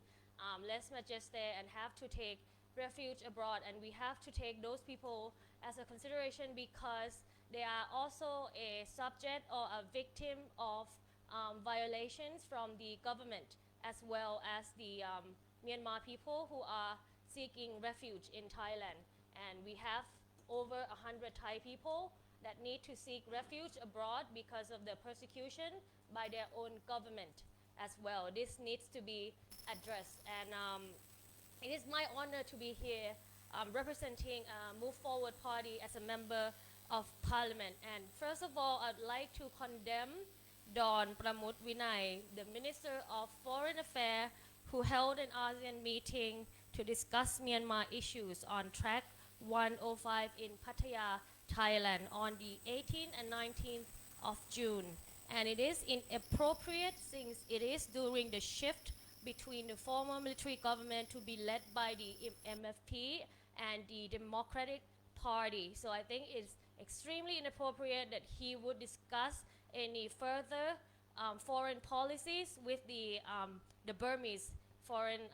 lèse majesté and have to take refuge abroad. And we have to take those people as a consideration because they are also a subject or a victim of violations from the government, as well as the Myanmar people who are seeking refuge in Thailand. And we have over 100 Thai people that need to seek refuge abroad because of the persecution by their own government as well. This needs to be addressed. And it is my honor to be here representing Move Forward Party as a member of Parliament. And first of all, I'd like to condemn Don Pramut Vinay, the Minister of Foreign Affairs, who held an ASEAN meeting to discuss Myanmar issues on track 105 in Pattaya, Thailand on the 18th and 19th of June. And it is inappropriate since it is during the shift between the former military government to be led by the MFP and the Democratic Party. So I think it's extremely inappropriate that he would discuss any further foreign policies with the Burmese foreign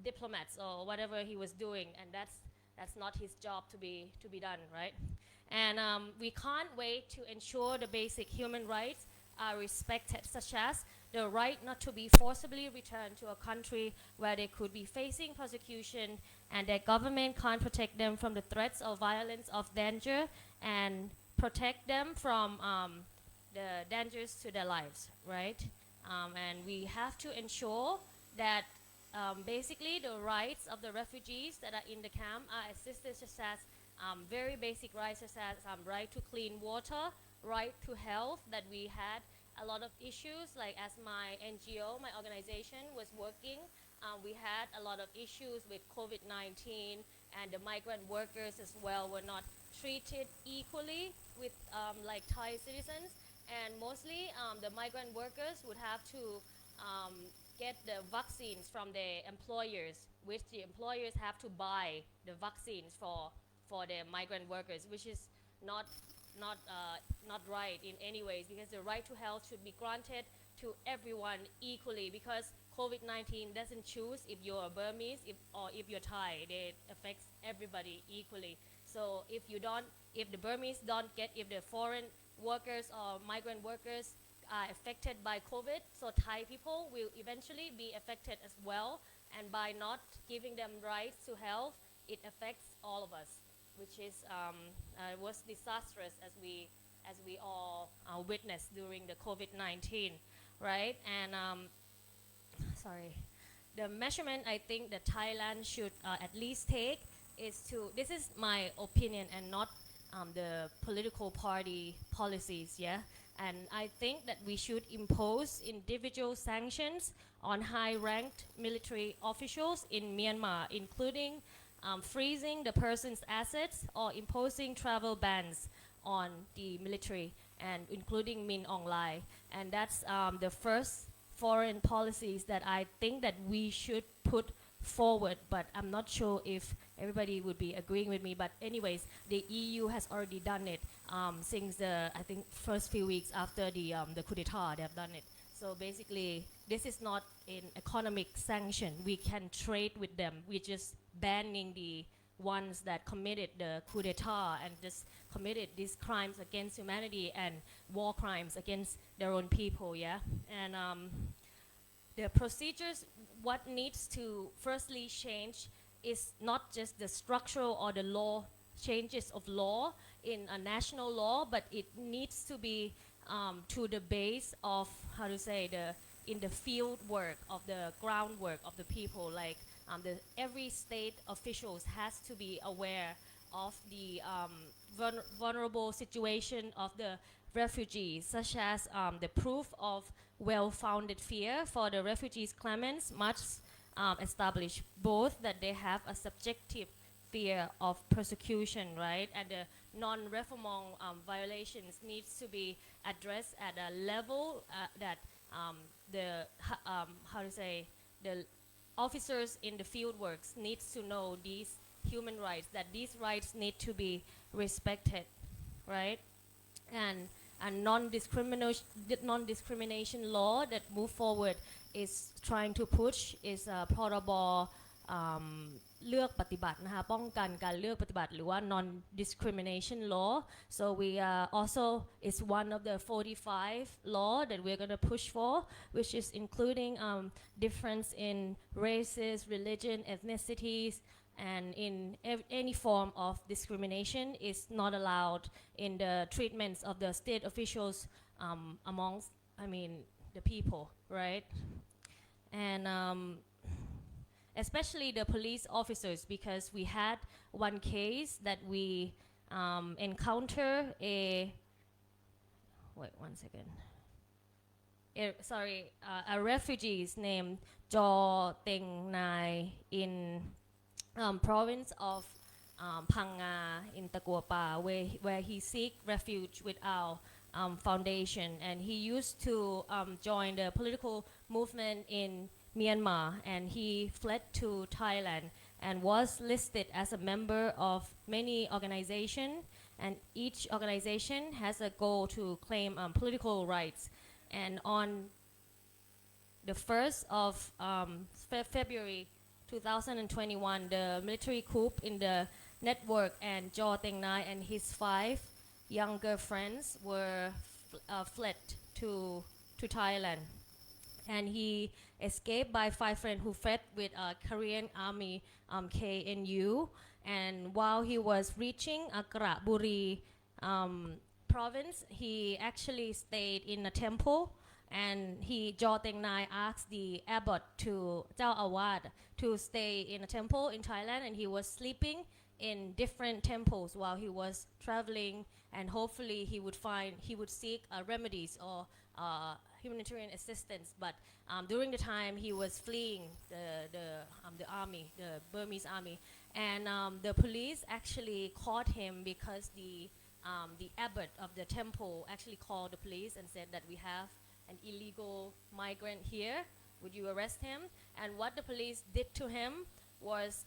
diplomats or whatever he was doing, and that's not his job to be done, right? And we can't wait to ensure the basic human rights are respected, such as the right not to be forcibly returned to a country where they could be facing persecution and their government can't protect them from the threats of violence, of danger, and protect them from the dangers to their lives, right? And we have to ensure that basically the rights of the refugees that are in the camp are assisted, such as very basic rights, such as right to clean water, right to health, that we had a lot of issues, like as my NGO, my organization was working, we had a lot of issues with COVID-19, and the migrant workers as well were not treated equally with like Thai citizens, and mostly the migrant workers would have to get the vaccines from their employers, which the employers have to buy the vaccines for the migrant workers, which is not right in any ways, because the right to health should be granted to everyone equally, because COVID-19 doesn't choose if you're Burmese or if you're Thai. It affects everybody equally. So if the Burmese don't get, if the foreign workers or migrant workers are affected by COVID, so Thai people will eventually be affected as well, and by not giving them rights to health, it affects all of us, which is was disastrous as we all witnessed during the COVID-19, right? And the measurement I think that Thailand should at least take is to, this is my opinion and not the political party policies, yeah? And I think that we should impose individual sanctions on high-ranked military officials in Myanmar, including freezing the person's assets or imposing travel bans on the military, and including Min Aung Hlaing. And that's the first foreign policies that I think that we should put forward, but I'm not sure if everybody would be agreeing with me. But anyways, the EU has already done it since the, I think, first few weeks after the coup d'etat. They have done it. So basically, this is not an economic sanction. We can trade with them. We're just banning the ones that committed the coup d'etat and just committed these crimes against humanity and war crimes against their own people, yeah? And the procedures, what needs to firstly change is not just the structural or the law, changes of law in a national law, but it needs to be to the base of, how to say, in the field work of the groundwork of the people, like every state officials has to be aware of the vulnerable situation of the refugees, such as the proof of well-founded fear for the refugees claimants must establish both that they have a subjective fear of persecution, right, and the non-refoulement violations needs to be addressed at a level that the officers in the field works needs to know these human rights, that these rights need to be respected, right? And a non-discrimination law that move forward is trying to push is a พรบ เลือกปฏิบัตินะคะป้องกันการเลือกปฏิบัติหรือว่า non-discrimination law. So we also is one of the 45 law that we're going to push for, which is including difference in races, religion, ethnicities, and in any form of discrimination is not allowed in the treatments of the state officials amongst, the people, right? And especially the police officers, because we had one case that we encounter a refugees named Jaw Teng Nai in province of Phang-nga in Taguapa, where he seek refuge with our foundation, and he used to join the political movement in Myanmar, and he fled to Thailand and was listed as a member of many organizations, and each organization has a goal to claim political rights. And on the 1st of February 2021, the military coup in the network, and Jaw Teng Nai and his 5 younger friends were fled to Thailand. and he escaped by 5 friends who fled with Korean Army KNU. And while he was reaching Akra-Buri province, he actually stayed in a temple, and Jaw Teng Nai asked the abbot to Jalk Awad to stay in a temple in Thailand, and he was sleeping in different temples while he was traveling, and hopefully he would seek remedies or humanitarian assistance. But during the time he was fleeing the army, the Burmese army, and the police actually caught him because the abbot of the temple actually called the police and said that we have an illegal migrant here, would you arrest him? And what the police did to him was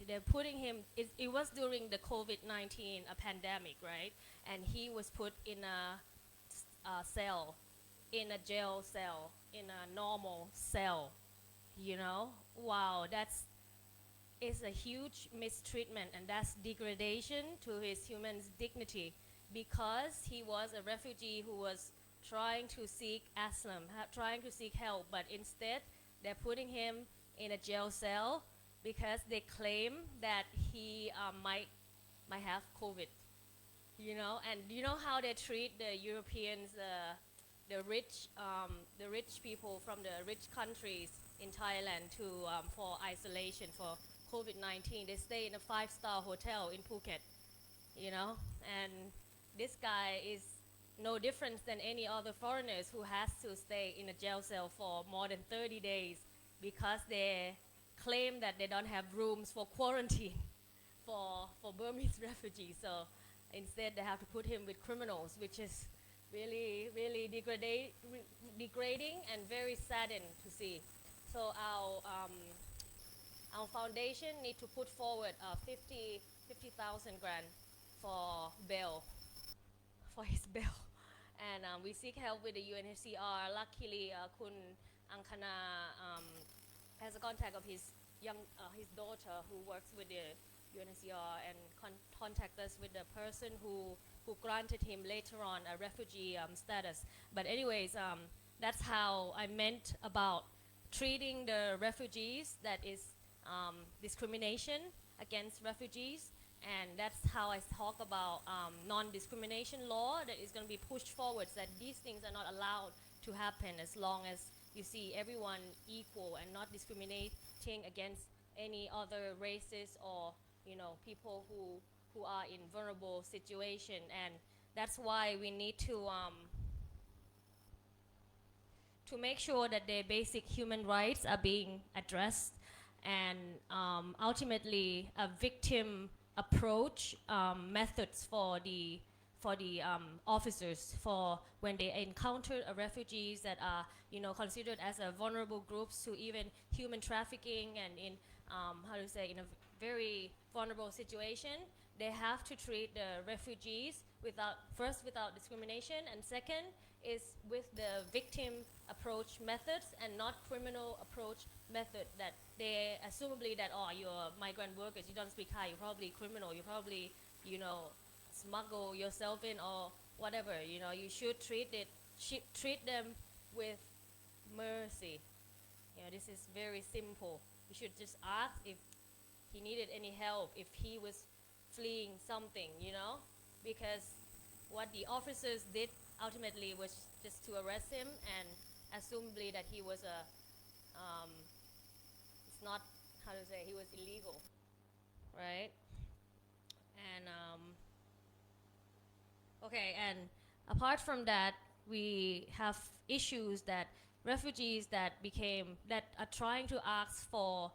they're putting him, it was during the COVID-19 pandemic, right? And he was put in a cell, in a jail cell, in a normal cell, you know? Wow, it's a huge mistreatment, and that's degradation to his human dignity, because he was a refugee who was trying to seek asylum, trying to seek help, but instead they're putting him in a jail cell because they claim that he might have COVID, you know. And you know how they treat the Europeans, the rich people from the rich countries in Thailand for isolation for COVID-19. They stay in a 5-star hotel in Phuket, you know. And this guy is no different than any other foreigners who has to stay in a jail cell for more than 30 days because they claim that they don't have rooms for quarantine for Burmese refugees. So instead they have to put him with criminals, which is really, really degrading and very saddening to see. So our foundation need to put forward 50,000 grand for bail, for his bail. And we seek help with the UNHCR. Luckily, Kun Angkana has a contact of his daughter who works with the UNHCR, and contact us with the person who granted him later on a refugee status. But anyways, that's how I meant about treating the refugees, that is discrimination against refugees. And that's how I talk about non-discrimination law that is going to be pushed forward, that these things are not allowed to happen as long as you see everyone equal and not discriminating against any other races or, you know, people who are in vulnerable situation. And that's why we need to make sure that their basic human rights are being addressed, and ultimately a victim approach methods for the officers for when they encounter refugees that are, you know, considered as a vulnerable groups to even human trafficking, and in in a very vulnerable situation. They have to treat the refugees without discrimination, and second is with the victim approach methods and not criminal approach method, that they assumably that, oh, you're migrant workers, you don't speak Thai, you're probably criminal, you probably, you know, smuggle yourself in or whatever. You know, you should treat them with mercy. You know, this is very simple. You should just ask if he needed any help, if he was fleeing something, you know, because what the officers did ultimately was just to arrest him, and assumably that he was it's not, he was illegal, right? And okay, and apart from that, we have issues that refugees that are trying to ask for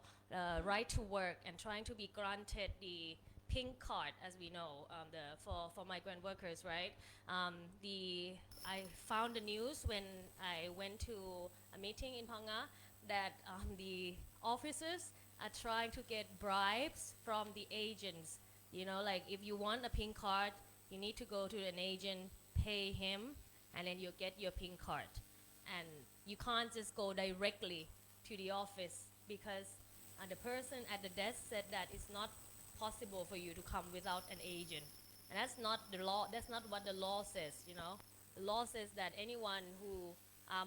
right to work and trying to be granted the pink card, as we know, for migrant workers, right? I found the news when I went to a meeting in Phang Nga that the officers are trying to get bribes from the agents. You know, like if you want a pink card, you need to go to an agent, pay him, and then you'll get your pink card. And you can't just go directly to the office because the person at the desk said that it's not possible for you to come without an agent. And that's not the law. That's not what the law says, you know. The law says that anyone who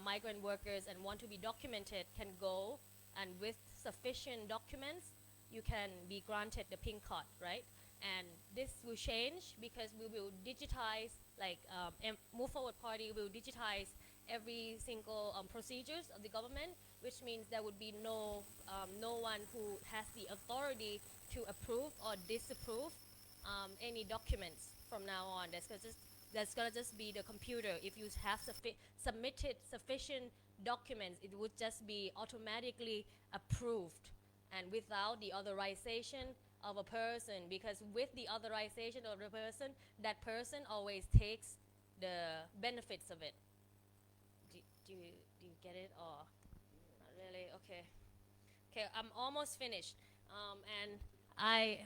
migrant workers and want to be documented can go, and with sufficient documents, you can be granted the pink card, right? And this will change because we will digitize, like Move Forward Party will digitize every single procedures of the government, which means there would be no one who has the authority to approve or disapprove any documents from now on. That's gonna just be the computer. If you have submitted sufficient documents, it would just be automatically approved, and without the authorization of a person, because with the authorization of the person, that person always takes the benefits of it. Do you get it, or not really? Okay, I'm almost finished. And I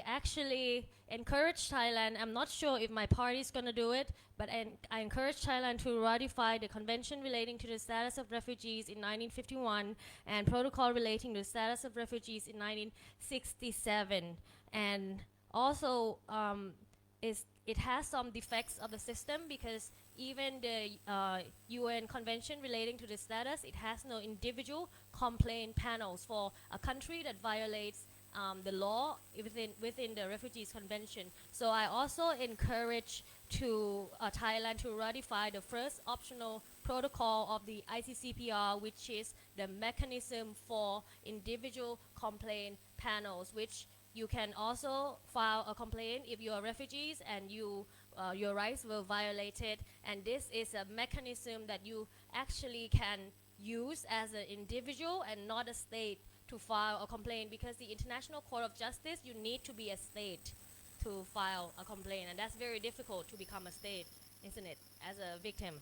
actually encourage Thailand. I'm not sure if my party is going to do it, but I encourage Thailand to ratify the Convention relating to the status of refugees in 1951 and Protocol relating to the status of refugees in 1967. And also, it has some defects of the system, because even the UN Convention relating to the status, it has no individual complaint panels for a country that violates the law within the Refugees Convention. So I also encourage Thailand to ratify the first optional protocol of the ICCPR, which is the mechanism for individual complaint panels, which you can also file a complaint if you are refugees and your rights were violated. And this is a mechanism that you actually can use as an individual and not a state to file a complaint, because the International Court of Justice, you need to be a state to file a complaint, and that's very difficult to become a state, isn't it, as a victim.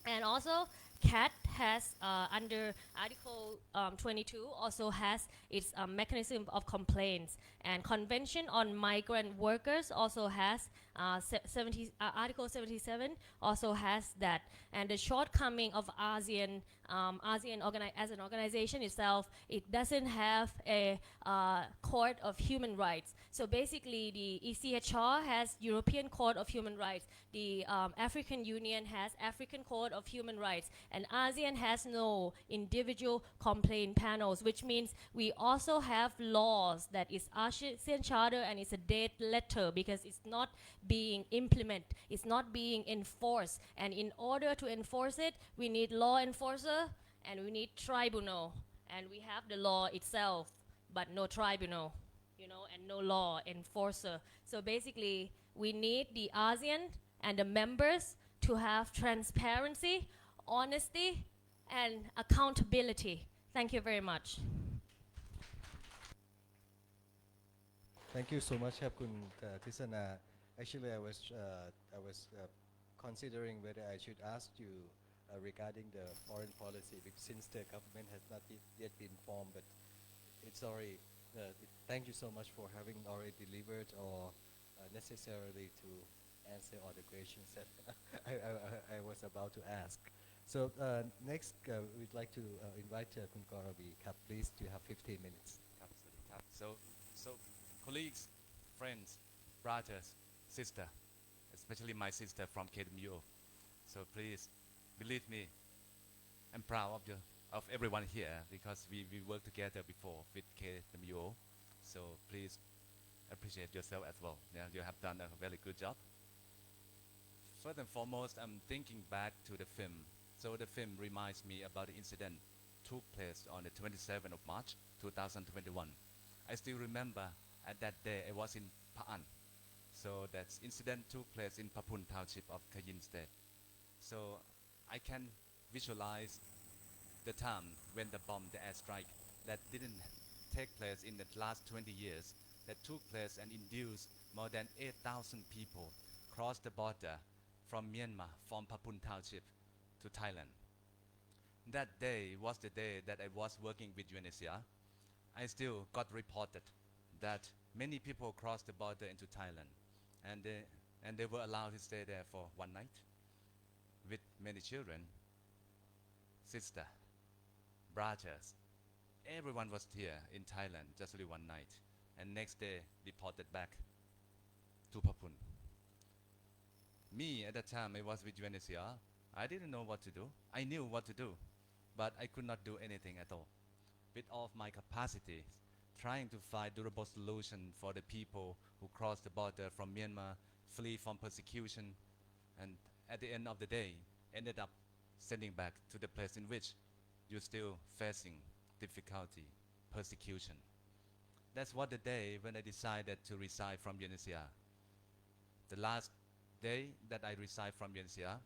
And also, CAT has, under Article 22, also has its mechanism of complaints. And Convention on Migrant Workers also has, Article 77 also has that. And the shortcoming of ASEAN as an organization itself, it doesn't have a court of human rights. So basically, the ECHR has European Court of Human Rights. The African Union has African Court of Human Rights. And ASEAN has no individual complaint panels, which means we also have laws that is ASEAN Charter, and it's a dead letter because it's not being implemented, it's not being enforced. And in order to enforce it, we need law enforcer and we need tribunal. And we have the law itself, but no tribunal, and no law enforcer. So basically, we need the ASEAN and the members to have transparency, honesty, and accountability. Thank you very much. Thank you so much, Kun Tisana. Actually, I was considering whether I should ask you regarding the foreign policy, because since the government has not yet been formed, but it's already. Thank you so much for having already delivered or necessarily to answer all the questions that I was about to ask. So next, we'd like to invite Kun Kannavee. Please, you have 15 minutes. So colleagues, friends, brothers, sister, especially my sister from KWO. So please believe me, I'm proud of everyone here, because we worked together before with KWO. So please appreciate yourself as well. Yeah, you have done a very good job. First and foremost, I'm thinking back to the film. So the film reminds me about the incident took place on the 27th of March 2021. I still remember at that day I was in Pa'an. So that incident took place in Papun Township of Kayin State. So I can visualize the time when the airstrike that didn't take place in the last 20 years, that took place and induced more than 8,000 people cross the border from Myanmar, from Papun Township to Thailand. That day was the day that I was working with UNHCR. I still got reported that many people crossed the border into Thailand, and they were allowed to stay there for one night with many children, sister, brothers. Everyone was here in Thailand just only one night, and next day deported back to Papun. Me at that time, I was with UNHCR. I didn't know what to do. I knew what to do, but I could not do anything at all. With all of my capacities, trying to find durable solution for the people who cross the border from Myanmar, flee from persecution, and at the end of the day, ended up sending back to the place in which you're still facing difficulty, persecution. That's what the day when I decided to resign from UNHCR. The last day that I resigned from UNHCR,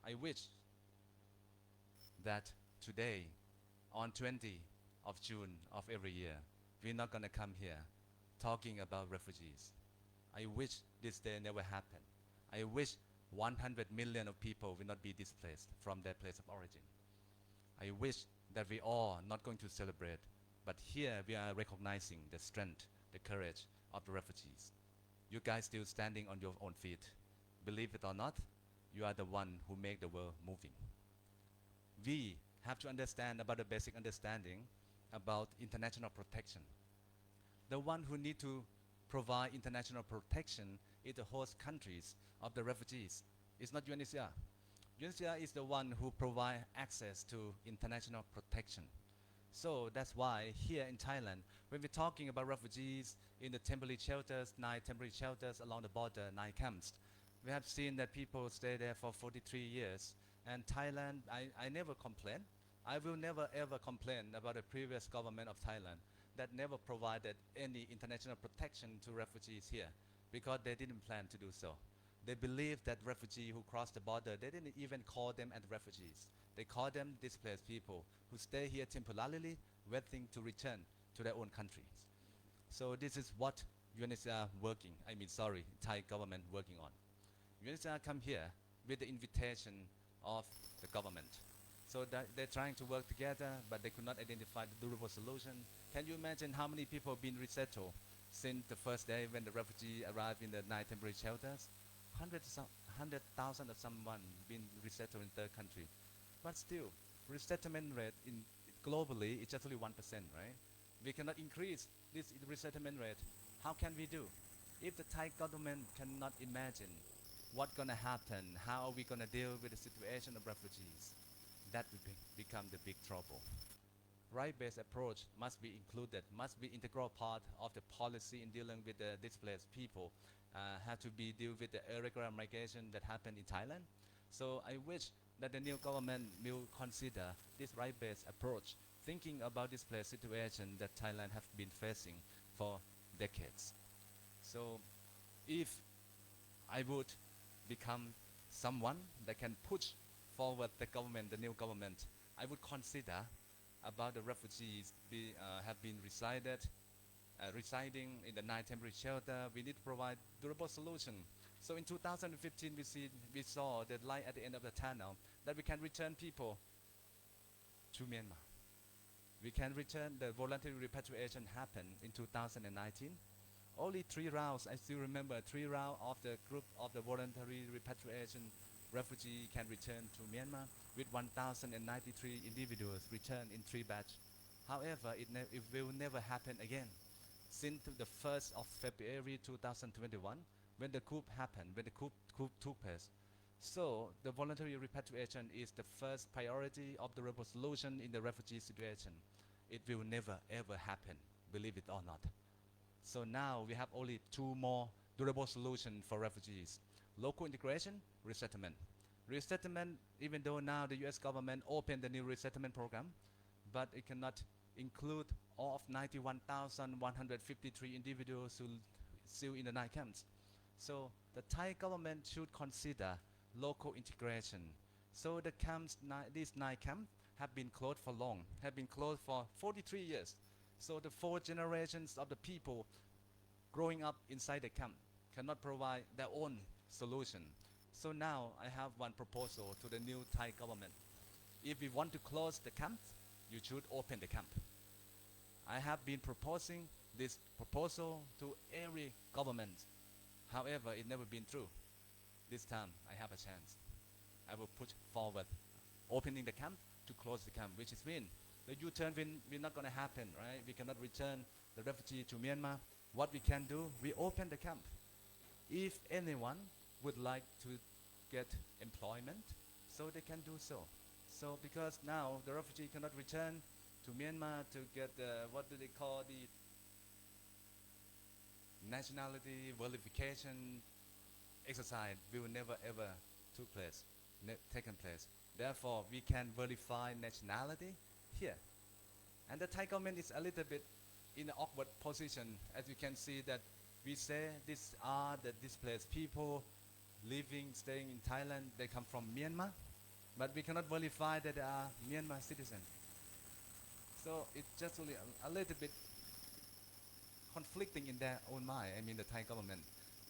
I wish that today, on 20 of June of every year, we're not gonna come here talking about refugees. I wish this day never happened. I wish 100 million of people will not be displaced from their place of origin. I wish that we all not going to celebrate, but here we are recognizing the strength, the courage of the refugees. You guys still standing on your own feet. Believe it or not, you are the one who make the world moving. We have to understand about the basic understanding about international protection. The one who need to provide international protection is the host countries of the refugees. It's not UNHCR. UNHCR is the one who provide access to international protection. So that's why here in Thailand, when we're talking about refugees in the temporary shelters, 9 temporary shelters along the border, 9 camps, we have seen that people stay there for 43 years. And Thailand, I never complain. I will never ever complain about the previous government of Thailand that never provided any international protection to refugees here because they didn't plan to do so. They believe that refugees who cross the border, they didn't even call them as refugees. They call them displaced people who stay here temporarily, waiting to return to their own countries. So this is what UNHCR Thai government working on. UNHCR come here with the invitation of the government. So that they're trying to work together, but they could not identify the durable solution. Can you imagine how many people have been resettled since the first day when the refugee arrived in the 9 temporary shelters? 100,000 of someone been resettled in third country. But still, resettlement rate globally is just only 1%, right? We cannot increase this resettlement rate. How can we do? If the Thai government cannot imagine what's gonna happen, how are we gonna deal with the situation of refugees, that will become the big trouble. Right-based approach must be included, must be integral part of the policy in dealing with the displaced people. Have to be deal with the irregular migration that happened in Thailand. So I wish that the new government will consider this right-based approach, thinking about displaced situation that Thailand have been facing for decades. So if I would become someone that can push forward the government, the new government, I would consider about the refugees have been residing in the 9 temporary shelter. We need to provide durable solution. So in 2015, we saw the light at the end of the tunnel, that we can return people to Myanmar. We can return. The voluntary repatriation happened in 2019. Only 3 rounds, I still remember, 3 rounds of the group of the voluntary repatriation refugee can return to Myanmar, with 1,093 individuals returned in 3 batches. However, it will never happen again. Since the 1st of February 2021, when the coup happened, when the coup took place. So the voluntary repatriation is the first priority of the solution in the refugee situation. It will never ever happen, believe it or not. So now we have only 2 more durable solutions for refugees: local integration, resettlement. Resettlement, even though now the US government opened the new resettlement program, but it cannot include all of 91,153 individuals who still in the 9 camps. So the Thai government should consider local integration. So the camps, these 9 camps have been closed for long, have been closed for 43 years. So the 4 generations of the people growing up inside the camp cannot provide their own solution. So now I have one proposal to the new Thai government. If we want to close the camp, you should open the camp. I have been proposing this proposal to every government. However, it never been true. This time I have a chance. I will put forward opening the camp to close the camp, which is mean the U-turn will not going to happen, right? We cannot return the refugee to Myanmar. What we can do, we open the camp. If anyone would like to get employment, so they can do so. So because now the refugee cannot return to Myanmar to get what do they call the nationality verification exercise will never ever took place, taken place. Therefore, we can verify nationality here. And the Thai government is a little bit in an awkward position. As you can see that we say these are the displaced people living, staying in Thailand. They come from Myanmar, but we cannot verify that they are Myanmar citizens. So it's just only a little bit conflicting in their own mind, I mean the Thai government.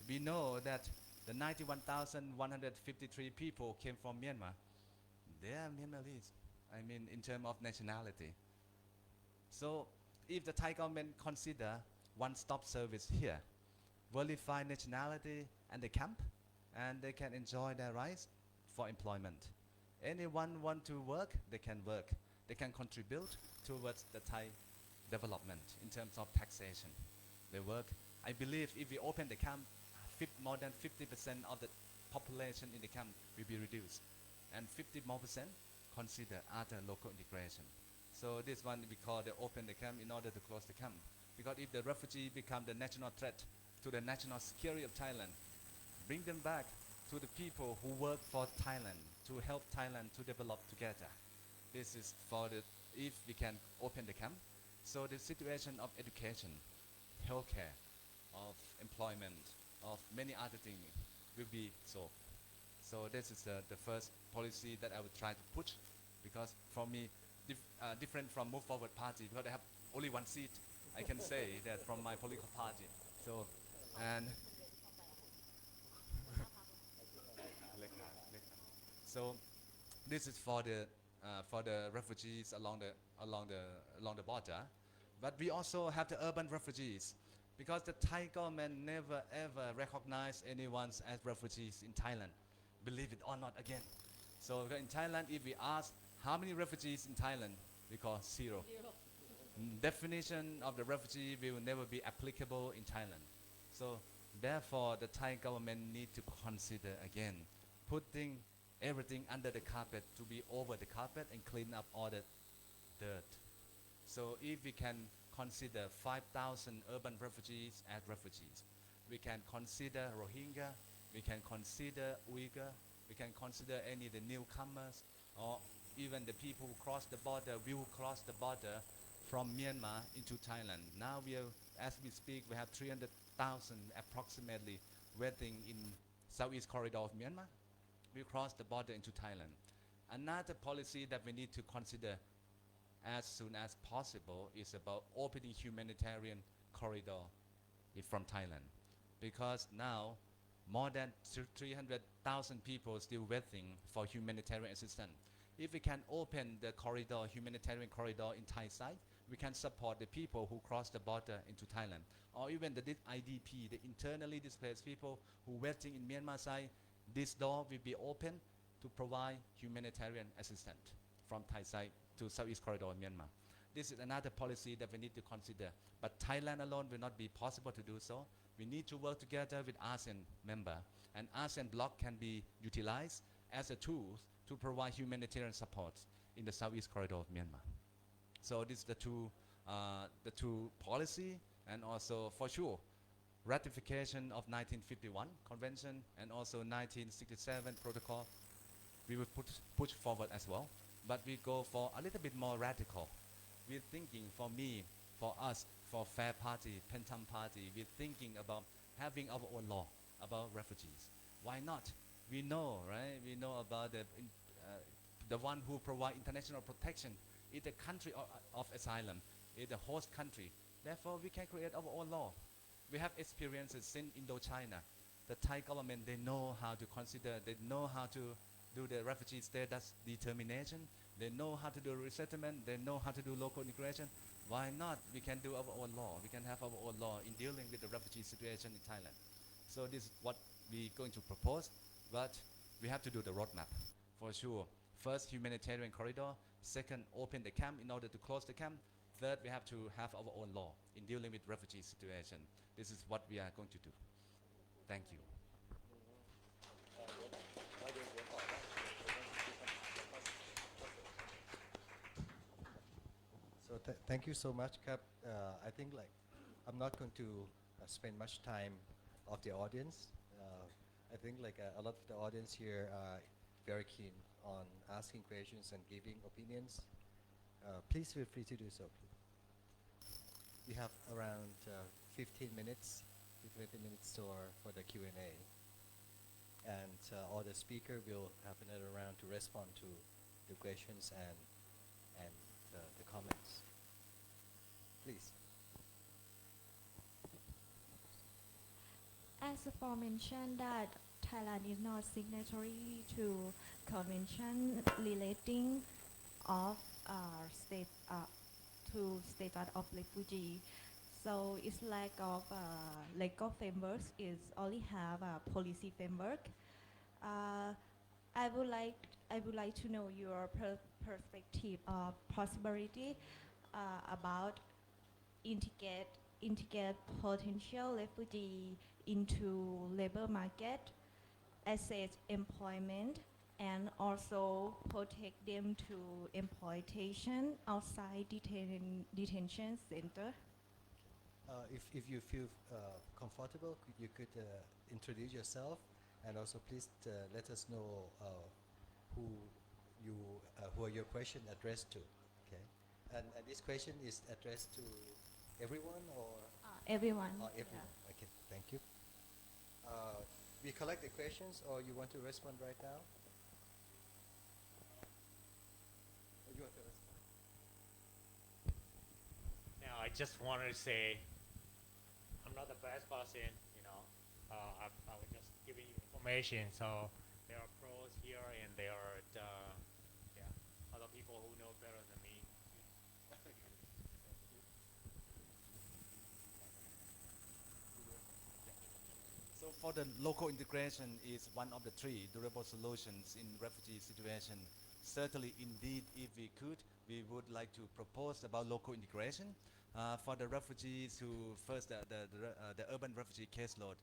We know that the 91,153 people came from Myanmar. They are Myanmarese, I mean in terms of nationality. So if the Thai government consider one-stop service here, verify nationality and the camp, and they can enjoy their rights for employment. Anyone want to work, they can work. They can contribute towards the Thai development in terms of taxation. They work. I believe if we open the camp, more than 50% of the population in the camp will be reduced, and 50 more percent consider other local integration. So this one we call the open the camp in order to close the camp. Because if the refugee become the national threat to the national security of Thailand, bring them back to the people who work for Thailand to help Thailand to develop together. This is for the, if we can open the camp. So the situation of education, healthcare, of employment, of many other things will be solved. So this is the first policy that I would try to push, because for me, different from Move Forward Party, because I have only one seat, I can say that from my political party. So, and so this is for the refugees along the border, but we also have the urban refugees, because the Thai government never ever recognized anyone as refugees in Thailand. Believe it or not again. So in Thailand, if we ask how many refugees in Thailand, we call zero. Definition of the refugee will never be applicable in Thailand. So therefore, the Thai government need to consider again putting everything under the carpet to be over the carpet and clean up all the dirt. So if we can consider 5,000 urban refugees as refugees, we can consider Rohingya, we can consider Uyghur, we can consider any of the newcomers, or even the people who cross the border will cross the border from Myanmar into Thailand. Now we are, as we speak, we have 300,000 approximately waiting in southeast corridor of Myanmar. We cross the border into Thailand. Another policy that we need to consider as soon as possible is about opening humanitarian corridor from Thailand, because now more than 300,000 people still waiting for humanitarian assistance. If we can open the corridor, humanitarian corridor in Thai side, we can support the people who cross the border into Thailand, or even the IDP, the internally displaced people who waiting in Myanmar side. This door will be open to provide humanitarian assistance from Thai side to Southeast Corridor of Myanmar. This is another policy that we need to consider. But Thailand alone will not be possible to do so. We need to work together with ASEAN member, and ASEAN bloc can be utilized as a tool to provide humanitarian support in the Southeast Corridor of Myanmar. So this is the two policy, and also for sure ratification of 1951 convention and also 1967 protocol. We will push forward as well, but we go for a little bit more radical. We're thinking, for me, for us, for Fair Party, Pentam Party, we're thinking about having our own law about refugees. Why not? We know, right? We know about the one who provide international protection is the country of asylum, is the host country. Therefore, we can create our own law. We have experiences in Indochina. The Thai government, they know how to consider, they know how to do the refugee status determination, they know how to do resettlement, they know how to do local integration. Why not? We can do our own law. We can have our own law in dealing with the refugee situation in Thailand. So this is what we're going to propose, but we have to do the roadmap for sure. First, humanitarian corridor. Second, open the camp in order to close the camp. Third, we have to have our own law in dealing with refugee situation. This is what we are going to do. Thank you. Thank you so much, Kap. I think like I'm not going to spend much time of the audience. I think like a lot of the audience here are very keen on asking questions and giving opinions. Please feel free to do so. We have around 15 minutes to 20 minutes for the Q&A. And all the speaker will have another round to respond to the questions and the comments. Please. As aforementioned that Thailand is not signatory to convention relating of state to status of refugee. So it's lack of legal frameworks is only have a policy framework. I would like to know your perspective of possibility about integrate potential refugee into labor market, assess employment, and also protect them to exploitation outside detention center. If you feel comfortable, you could introduce yourself, and also please let us know who are your question addressed to. Okay, and this question is addressed to everyone or Everyone. Everyone. Yeah. Okay, thank you. We collect the questions, or you want to respond right now? Or you want to respond? Now, I just wanted to say, I'm not the best person, you know. I was just giving you information. So there are pros here, and there are other people who know better than me. So for the local integration is one of the three durable solutions in refugee situation. Certainly, indeed, if we could, we would like to propose about local integration for the refugees who first the urban refugee caseload.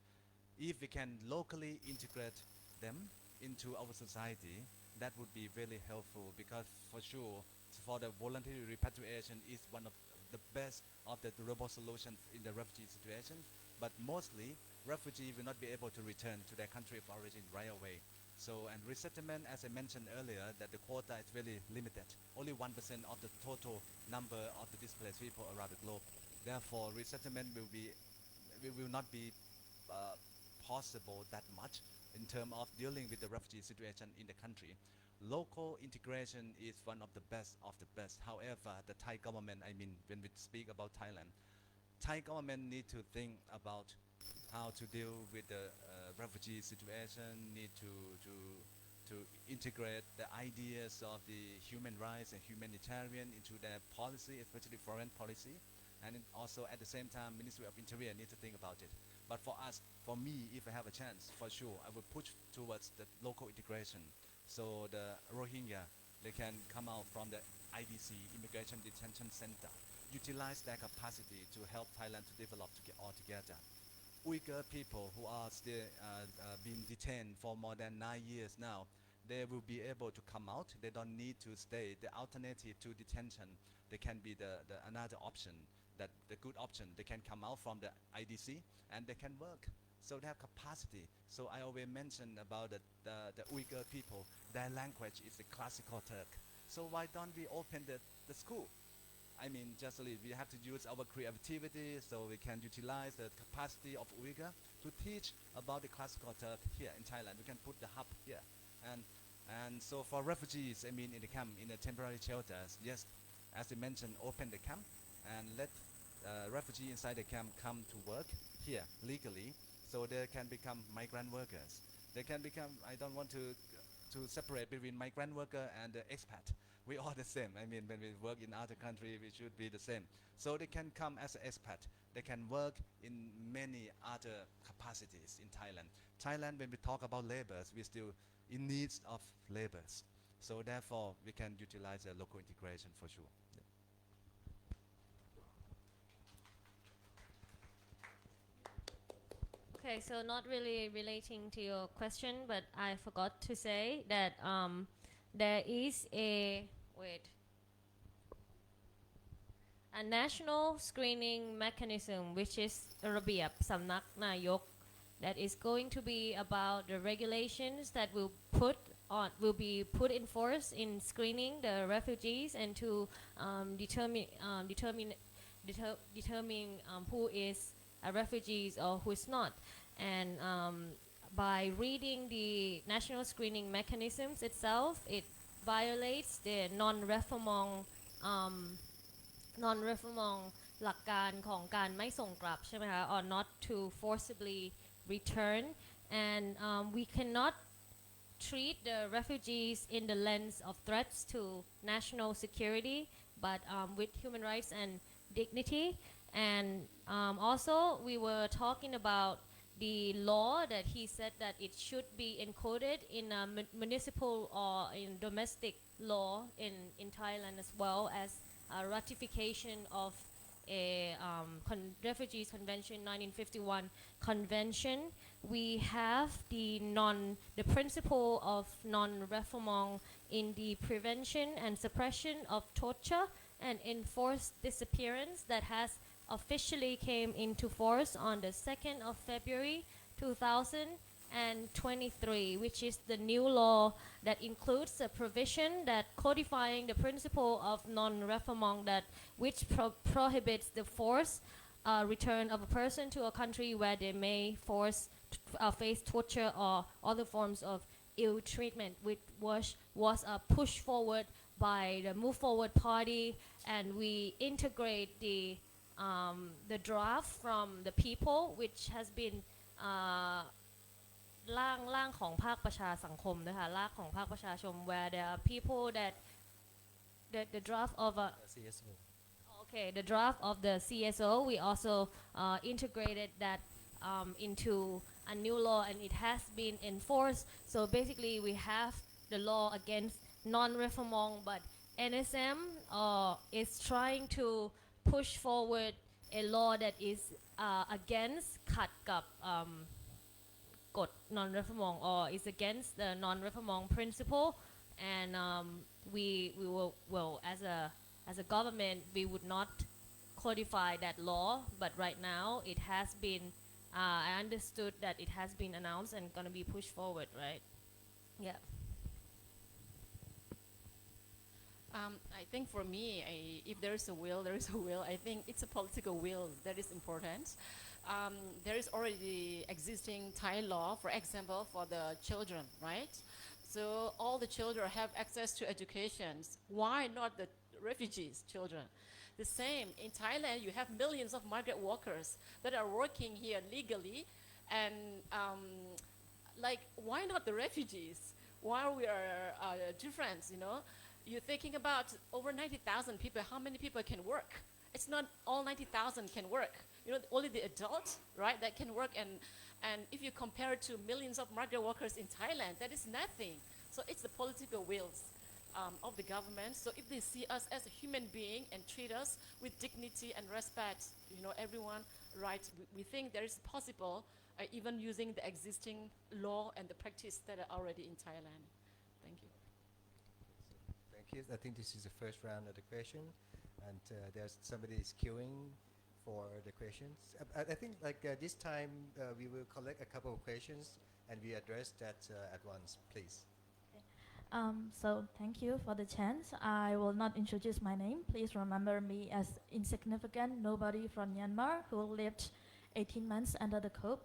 If we can locally integrate them into our society, that would be really helpful, because for sure, for the voluntary repatriation is one of the best of the durable solutions in the refugee situation. But mostly, refugees will not be able to return to their country of origin right away. So, and resettlement, as I mentioned earlier, that the quota is really limited. Only 1% of the total number of the displaced people around the globe. Therefore, resettlement will not be possible that much in terms of dealing with the refugee situation in the country. Local integration is one of the best of the best. However, the Thai government, I mean, when we speak about Thailand, Thai government need to think about how to deal with the refugee situation, need to integrate the ideas of the human rights and humanitarian into their policy, especially foreign policy. And also at the same time, Ministry of Interior need to think about it. But for us, for me, if I have a chance, for sure, I will push towards the local integration. So the Rohingya, they can come out from the IDC, Immigration Detention Center, utilize their capacity to help Thailand to develop altogether. Uyghur people who are still being detained for more than 9 years now, they will be able to come out. They don't need to stay. The alternative to detention, they can be the another option, that the good option. They can come out from the IDC and they can work. So they have capacity. So I always mention about the Uyghur people, their language is the classical Turk. So why don't we open the school? I mean, just we have to use our creativity so we can utilize the capacity of Uyghur to teach about the classical Turk here in Thailand. We can put the hub here. And so for refugees, I mean, in the camp, in the temporary shelters, yes, as I mentioned, open the camp and let refugees inside the camp come to work here legally, so they can become migrant workers. They can become, I don't want to separate between migrant worker and the expat. We are the same. I mean, when we work in other country, we should be the same. So they can come as an expat. They can work in many other capacities in Thailand. Thailand, when we talk about laborers, we're still in needs of laborers. So therefore, we can utilize a local integration for sure. Okay, so not really relating to your question, but I forgot to say that there is a a national screening mechanism, which is ระเบียบสำนักนายก that is going to be about the regulations that will be put in force in screening the refugees and to determine who is a refugees or who is not. And by reading the national screening mechanisms itself, it violates the non-refoulement หลักการของการไม่ส่งกลับใช่ไหมคะ or not to forcibly return, and we cannot treat the refugees in the lens of threats to national security, but with human rights and dignity. And also we were talking about the law that he said that it should be encoded in a municipal or in domestic law in Thailand, as well as a ratification of a Refugees Convention 1951 convention. We have the principle of non-refoulement in the prevention and suppression of torture and enforced disappearance that has officially came into force on the 2nd of February 2023, which is the new law that includes a provision that codifying the principle of non-refoulement, that which prohibits the forced return of a person to a country where they may face torture or other forms of ill treatment, which was a push forward by the Move Forward Party, and we integrate the draft from the people, which has been ร่างของภาคประชาสังคมนะคะร่างของภาคประชาชน where there are people that the draft of a CSO. Okay, the draft of the CSO, we also integrated that into a new law, and it has been enforced. So basically we have the law against non-refoulement, but NSM is trying to push forward a law that is against ขัดกับกฎ non-refoulement or is against the non-refoulement principle, and we will as a government we would not codify that law, but right now it has been I understood that it has been announced and going to be pushed forward, right? Yeah. I think for me, if there is a will, there is a will. I think it's a political will that is important. There is already existing Thai law, for example, for the children, right? So all the children have access to education. Why not the refugees' children? The same, in Thailand, you have millions of migrant workers that are working here legally, and why not the refugees? Why we are different, you know? You're thinking about over 90,000 people. How many people can work? It's not all 90,000 can work. You know, only the adults, right, that can work. And if you compare it to millions of migrant workers in Thailand, that is nothing. So it's the political wills of the government. So if they see us as a human being and treat us with dignity and respect, you know, everyone, right, we think there is possible, even using the existing law and the practice that are already in Thailand. Thank you. Thank you. I think this is the first round of the question, and there's somebody is queuing for the questions. I think this time we will collect a couple of questions and we address that at once, please. So thank you for the chance. I will not introduce my name. Please remember me as insignificant nobody from Myanmar who lived 18 months under the coup.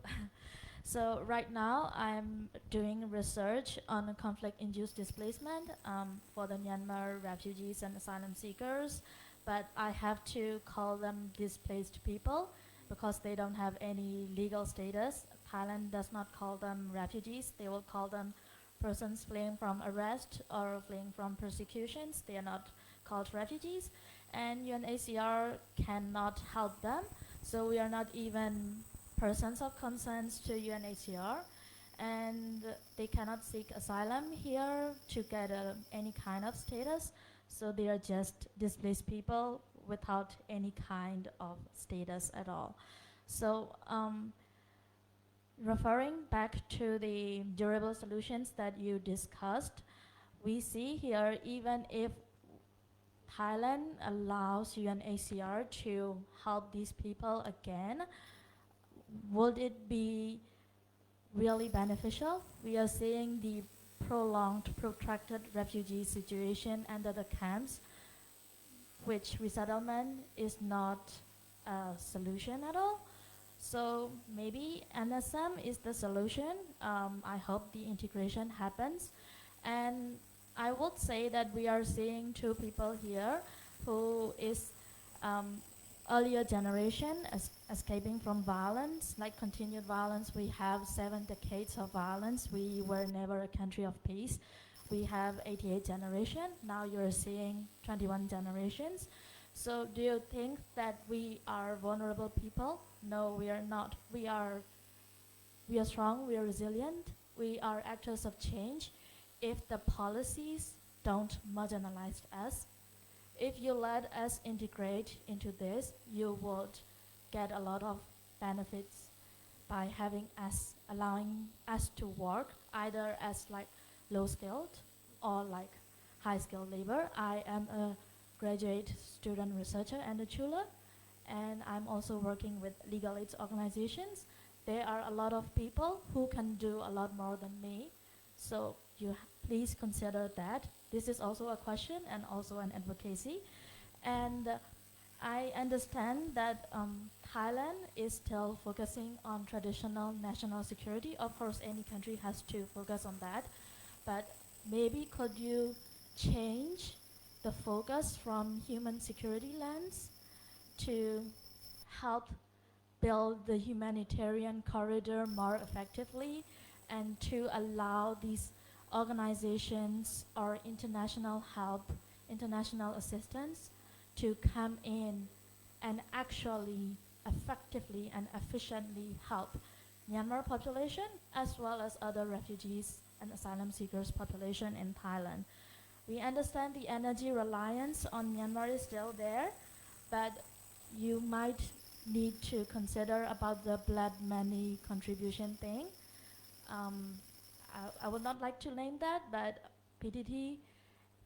So right now I'm doing research on conflict-induced displacement for the Myanmar refugees and asylum seekers, but I have to call them displaced people because they don't have any legal status. Thailand does not call them refugees. They will call them persons fleeing from arrest or fleeing from persecutions. They are not called refugees, and UNHCR cannot help them. So we are not even persons of concern to UNHCR, and they cannot seek asylum here to get any kind of status. So they are just displaced people without any kind of status at all. So referring back to the durable solutions that you discussed, we see here even if Thailand allows UNHCR to help these people again, would it be really beneficial? We are seeing the prolonged, protracted refugee situation under the camps, which resettlement is not a solution at all. So maybe NSM is the solution. I hope the integration happens. And I would say that we are seeing two people here who is earlier generation escaping from violence, like continued violence. We have 7 decades of violence. We were never a country of peace. We have 88 generation. Now you're seeing 21 generations. So do you think that we are vulnerable people? No, we are not. We are strong, we are resilient, we are actors of change if the policies don't marginalize us. If you let us integrate into this, you would get a lot of benefits by having us, allowing us to work either as like low skilled or like high skilled labor. I am a graduate student researcher and a Chula, and I'm also working with legal aid organizations. There are a lot of people who can do a lot more than me. So please consider that. This is also a question and also an advocacy. And I understand that Thailand is still focusing on traditional national security. Of course, any country has to focus on that. But maybe could you change the focus from human security lens to help build the humanitarian corridor more effectively and to allow these organizations or international help, international assistance to come in and actually effectively and efficiently help Myanmar population as well as other refugees and asylum seekers population in Thailand. We understand the energy reliance on Myanmar is still there, but you might need to consider about the blood money contribution thing. I would not like to name that, but PTT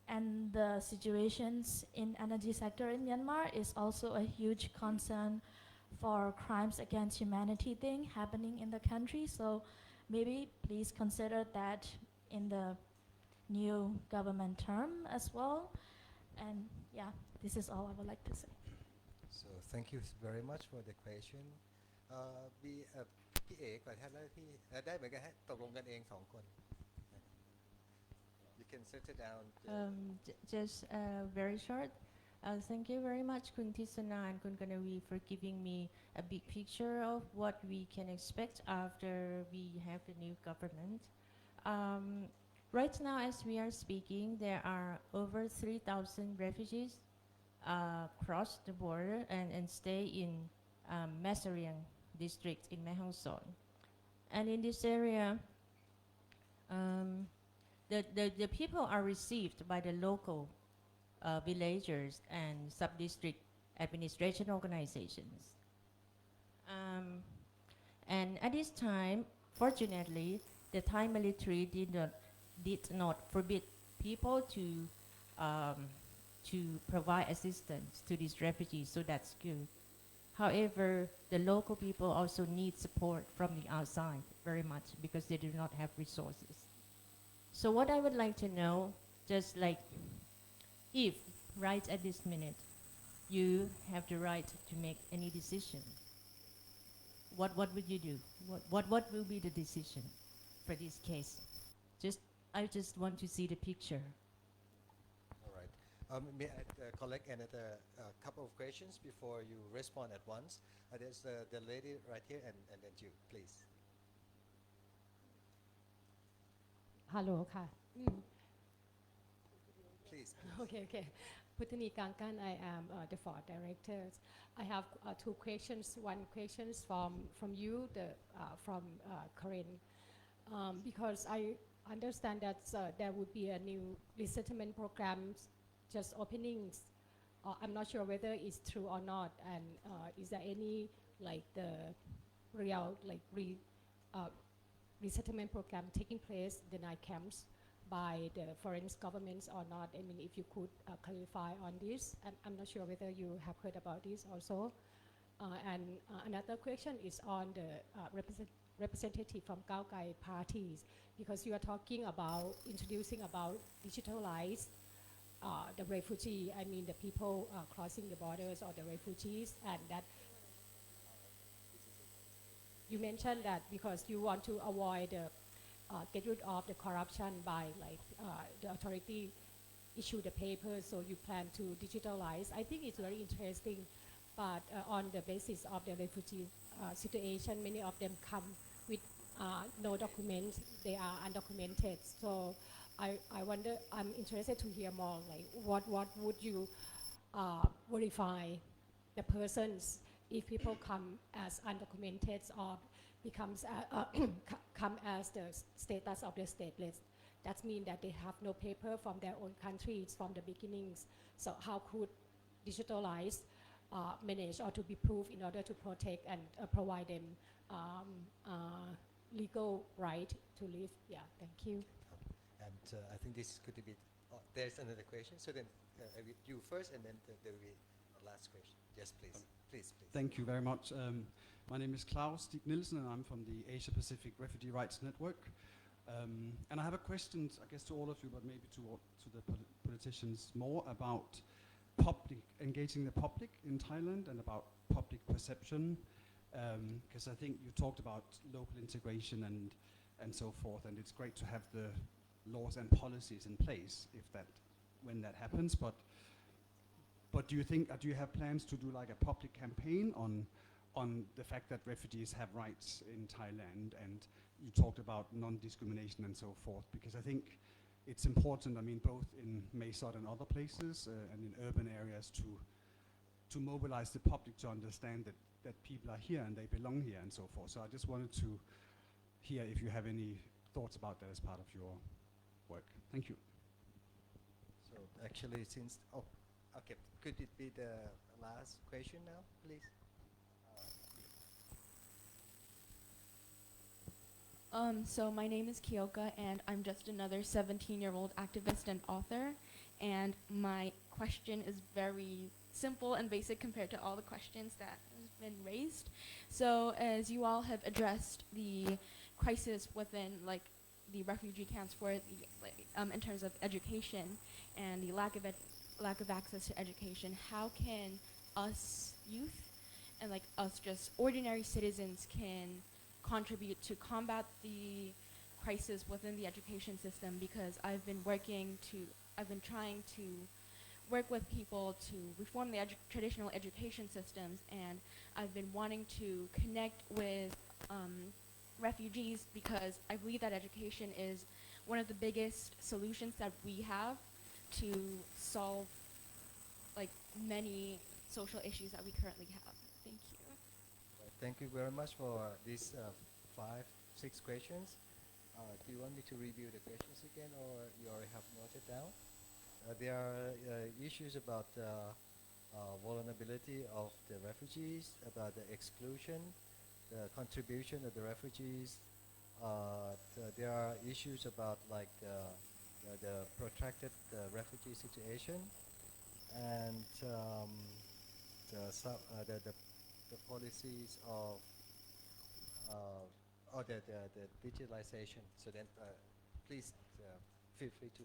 and the situations in energy sector in Myanmar is also a huge concern for crimes against humanity thing happening in the country. So maybe please consider that in the new government term as well. And yeah, this is all I would like to say. So thank you very much for the question. พี่เอกก่อนครับแล้วพี่ได้เหมือนกันฮะตกลงกันเอง2 คน You can settle down. Just very short. Thank you very much, Kun Tisana and Kun Kannavee, for giving me a big picture of what we can expect after we have the new government. Right now, as we are speaking, there are over 3,000 refugees cross the border and stay in Masariang district in Mae Hong Son. And in this area, the people are received by the local villagers and sub-district administration organizations. And at this time, fortunately, the Thai military did not forbid people to provide assistance to these refugees, so that's good. However, the local people also need support from the outside very much because they do not have resources. So what I would like to know, just like if right at this minute you have the right to make any decision, what would you do? What will be the decision for this case? I just want to see the picture. All right. May I collect another couple of questions before you respond at once? There's the lady right here and then you, please. ฮัลโหลค่ะ Please. Okay. Putani Kankan, I am the FORD director. I have 2 questions. One question is from you, from Corinne, because I understand that there would be a new resettlement program just openings. I'm not sure whether it's true or not, and is there any like the real like resettlement program taking place in the 9 camps by the foreign governments or not. I mean, if you could clarify on this, and I'm not sure whether you have heard about this also. Another question is on the representative from Gaokai parties, because you are talking about introducing about digitalize the refugee, I mean the people crossing the borders or the refugees, and that you mentioned that because you want to avoid get rid of the corruption by like the authority issue the papers, so you plan to digitalize. I think it's very interesting, but on the basis of the refugee situation, many of them come with no documents, they are undocumented. So I wonder, I'm interested to hear more, like what would you verify the persons if people come as undocumented or becomes come as the status of the stateless. That means that they have no paper from their own countries from the beginnings. So how could digitalize manage or to be proved in order to protect and provide them legal right to live? Yeah, thank you. And I think this could be, there's another question. So then you first, and then there will be a last question. Yes, please. Please. Thank you very much. My name is Klaus Stig Nielsen, and I'm from the Asia Pacific Refugee Rights Network. And I have a question, I guess, to all of you, but maybe to the politicians more about engaging the public in Thailand and about public perception. Because I think you talked about local integration and so forth, and it's great to have the laws and policies in place when that happens. But do you have plans to do like a public campaign on the fact that refugees have rights in Thailand, and you talked about non-discrimination and so forth? Because I think it's important, I mean, both in Mae Sot and other places and in urban areas to mobilize the public to understand that people are here and they belong here and so forth. So I just wanted to hear if you have any thoughts about that as part of your work. Thank you. So actually, okay, could it be the last question now, please? So my name is Kyoka, and I'm just another 17-year-old activist and author. And my question is very simple and basic compared to all the questions that have been raised. So as you all have addressed the crisis within like the refugee camps for in terms of education and the lack of access to education, how can us youth and like us just ordinary citizens can contribute to combat the crisis within the education system? Because I've been trying to work with people to reform the traditional education systems, and I've been wanting to connect with refugees because I believe that education is one of the biggest solutions that we have to solve like many social issues that we currently have. Thank you. Thank you very much for these 6 questions. Do you want me to review the questions again, or you already have noted down? There are issues about vulnerability of the refugees, about the exclusion, the contribution of the refugees. There are issues about like the protracted refugee situation, and the policies of the digitalization. So then, please feel free to.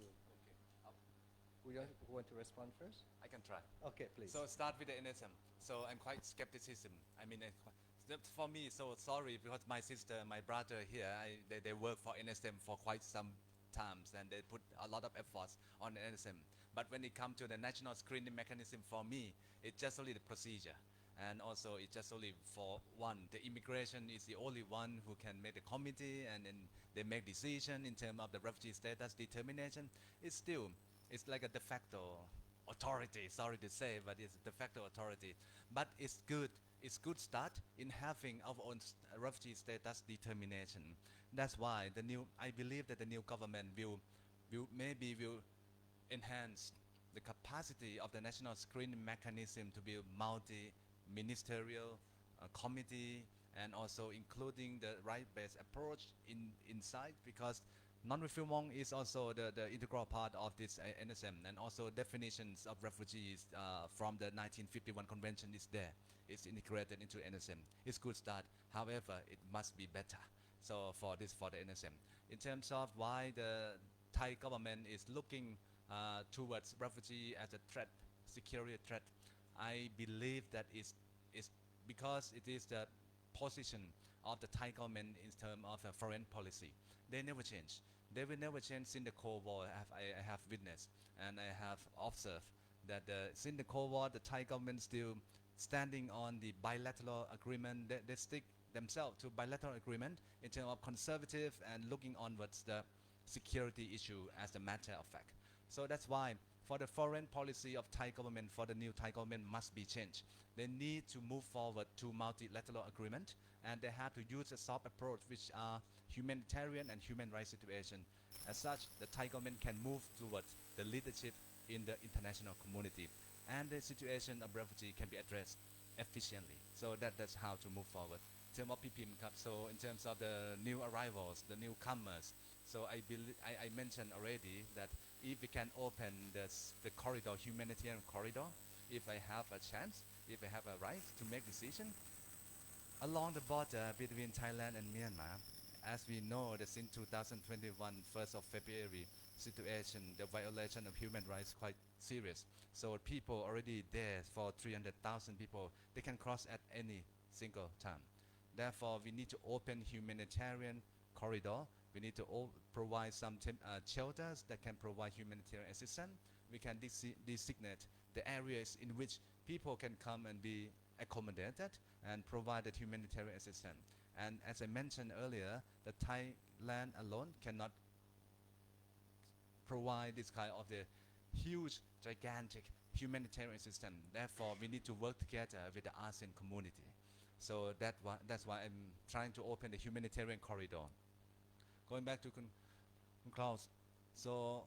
Would you want to respond first? I can try. Okay, please. So start with the NSM. So I'm quite skepticism. I mean, for me, so sorry, because my sister and my brother here, they work for NSM for quite some times, and they put a lot of efforts on the NSM. But when it comes to the national screening mechanism, for me, it's just only the procedure. And also, it's just only for one. The immigration is the only one who can make the committee, and then they make decision in terms of the refugee status determination. It's like a de facto authority, sorry to say, but it's a de facto authority. But it's good start in having our own refugee status determination. That's why I believe that the new government will enhance the capacity of the national screening mechanism to be a multi-ministerial committee, and also including the right-based approach inside, because Non-refoulement is also the integral part of this NSM, and also definitions of refugees from the 1951 convention is there. It's integrated into NSM. It's good start. However, it must be better. So for the NSM, in terms of why the Thai government is looking towards refugee as a threat, security threat, I believe that is because it is the position of the Thai government in terms of foreign policy. They never change. They will never change since the Cold War. I have witnessed and I have observed that since the Cold War, the Thai government still standing on the bilateral agreement. They stick themselves to bilateral agreement in terms of conservative and looking onwards the security issue as a matter of fact. So that's why for the foreign policy of Thai government, for the new Thai government must be changed. They need to move forward to multilateral agreement, and they have to use a soft approach which are humanitarian and human rights situation. As such, the Thai government can move towards the leadership in the international community, and the situation of refugee can be addressed efficiently. So that's how to move forward. In terms of PPM, so in terms of the new arrivals, the newcomers, so I mentioned already that if we can open the corridor, humanitarian corridor, if I have a chance, if I have a right to make decision, along the border between Thailand and Myanmar, as we know that since 2021, 1st of February, situation, the violation of human rights quite serious. So people already there for 300,000 people, they can cross at any single time. Therefore, we need to open humanitarian corridor. We need to provide some shelters that can provide humanitarian assistance. We can designate the areas in which people can come and be accommodated and provided humanitarian assistance. And as I mentioned earlier, the Thailand alone cannot provide this kind of the huge, gigantic humanitarian assistance. Therefore, we need to work together with the ASEAN community. So that's why I'm trying to open the humanitarian corridor. Going back to Kun Klaus, so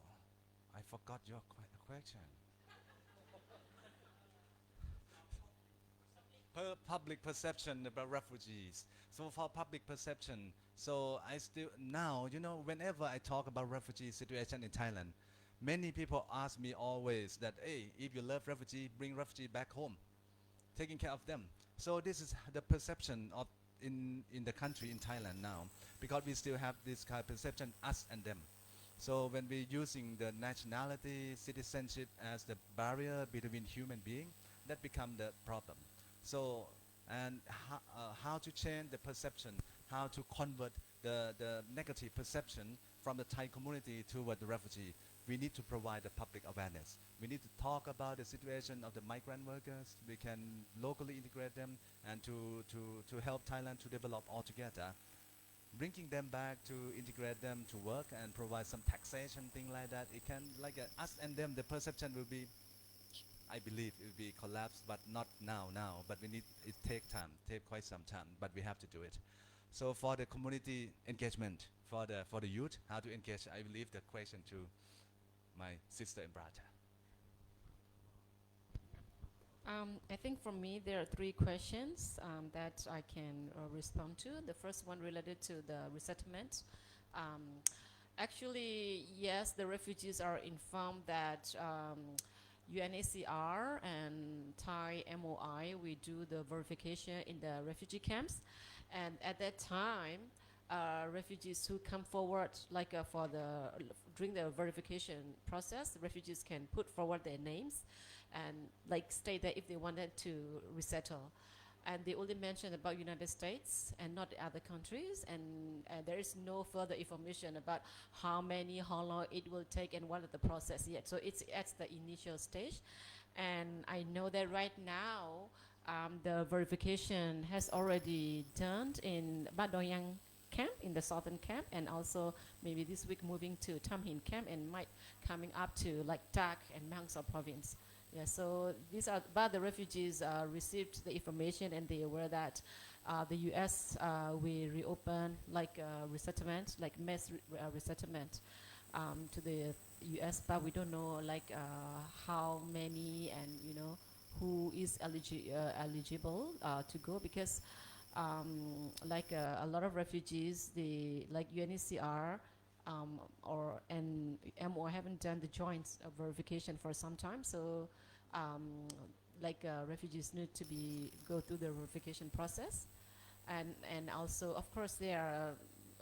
I forgot your question. Public perception about refugees. So for public perception, so I still now, whenever I talk about refugee situation in Thailand, many people ask me always that, hey, if you love refugee, bring refugee back home, taking care of them. So this is the perception of in the country, in Thailand now, because we still have this kind of perception, us and them. So when we're using the nationality, citizenship as the barrier between human beings, that become the problem. So, and how to change the perception, how to convert the negative perception from the Thai community toward the refugee. We need to provide the public awareness. We need to talk about the situation of the migrant workers. We can locally integrate them and to help Thailand to develop altogether. Bringing them back to integrate them to work and provide some taxation, thing like that. It can, like us and them, the perception will be, I believe it will be collapsed, but not now. But we need, it take time, take quite some time, but we have to do it. So for the community engagement, for the youth, how to engage, I will leave the question to my sister and brother. I think for me there are three questions that I can respond to. The first one related to the resettlement. Actually, yes, the refugees are informed that UNHCR and Thai MOI, we do the verification in the refugee camps. And at that time, refugees who come forward, like during the verification process, refugees can put forward their names and like state that if they wanted to resettle. And they only mention about United States and not the other countries, and there is no further information about how long it will take and what are the process yet. So it's at the initial stage. And I know that right now, the verification has already done in Badoyang camp, in the southern camp, and also maybe this week moving to Tam Hin camp and might coming up to like Tak and Mangsa province. Yeah, so these are, but the refugees received the information and they aware that the U.S. will reopen like resettlement, like mass resettlement to the U.S. But we don't know like how many and who is eligible to go, because like a lot of refugees, like UNHCR and MO haven't done the joint verification for some time. So, refugees need to go through the verification process, and also, of course, there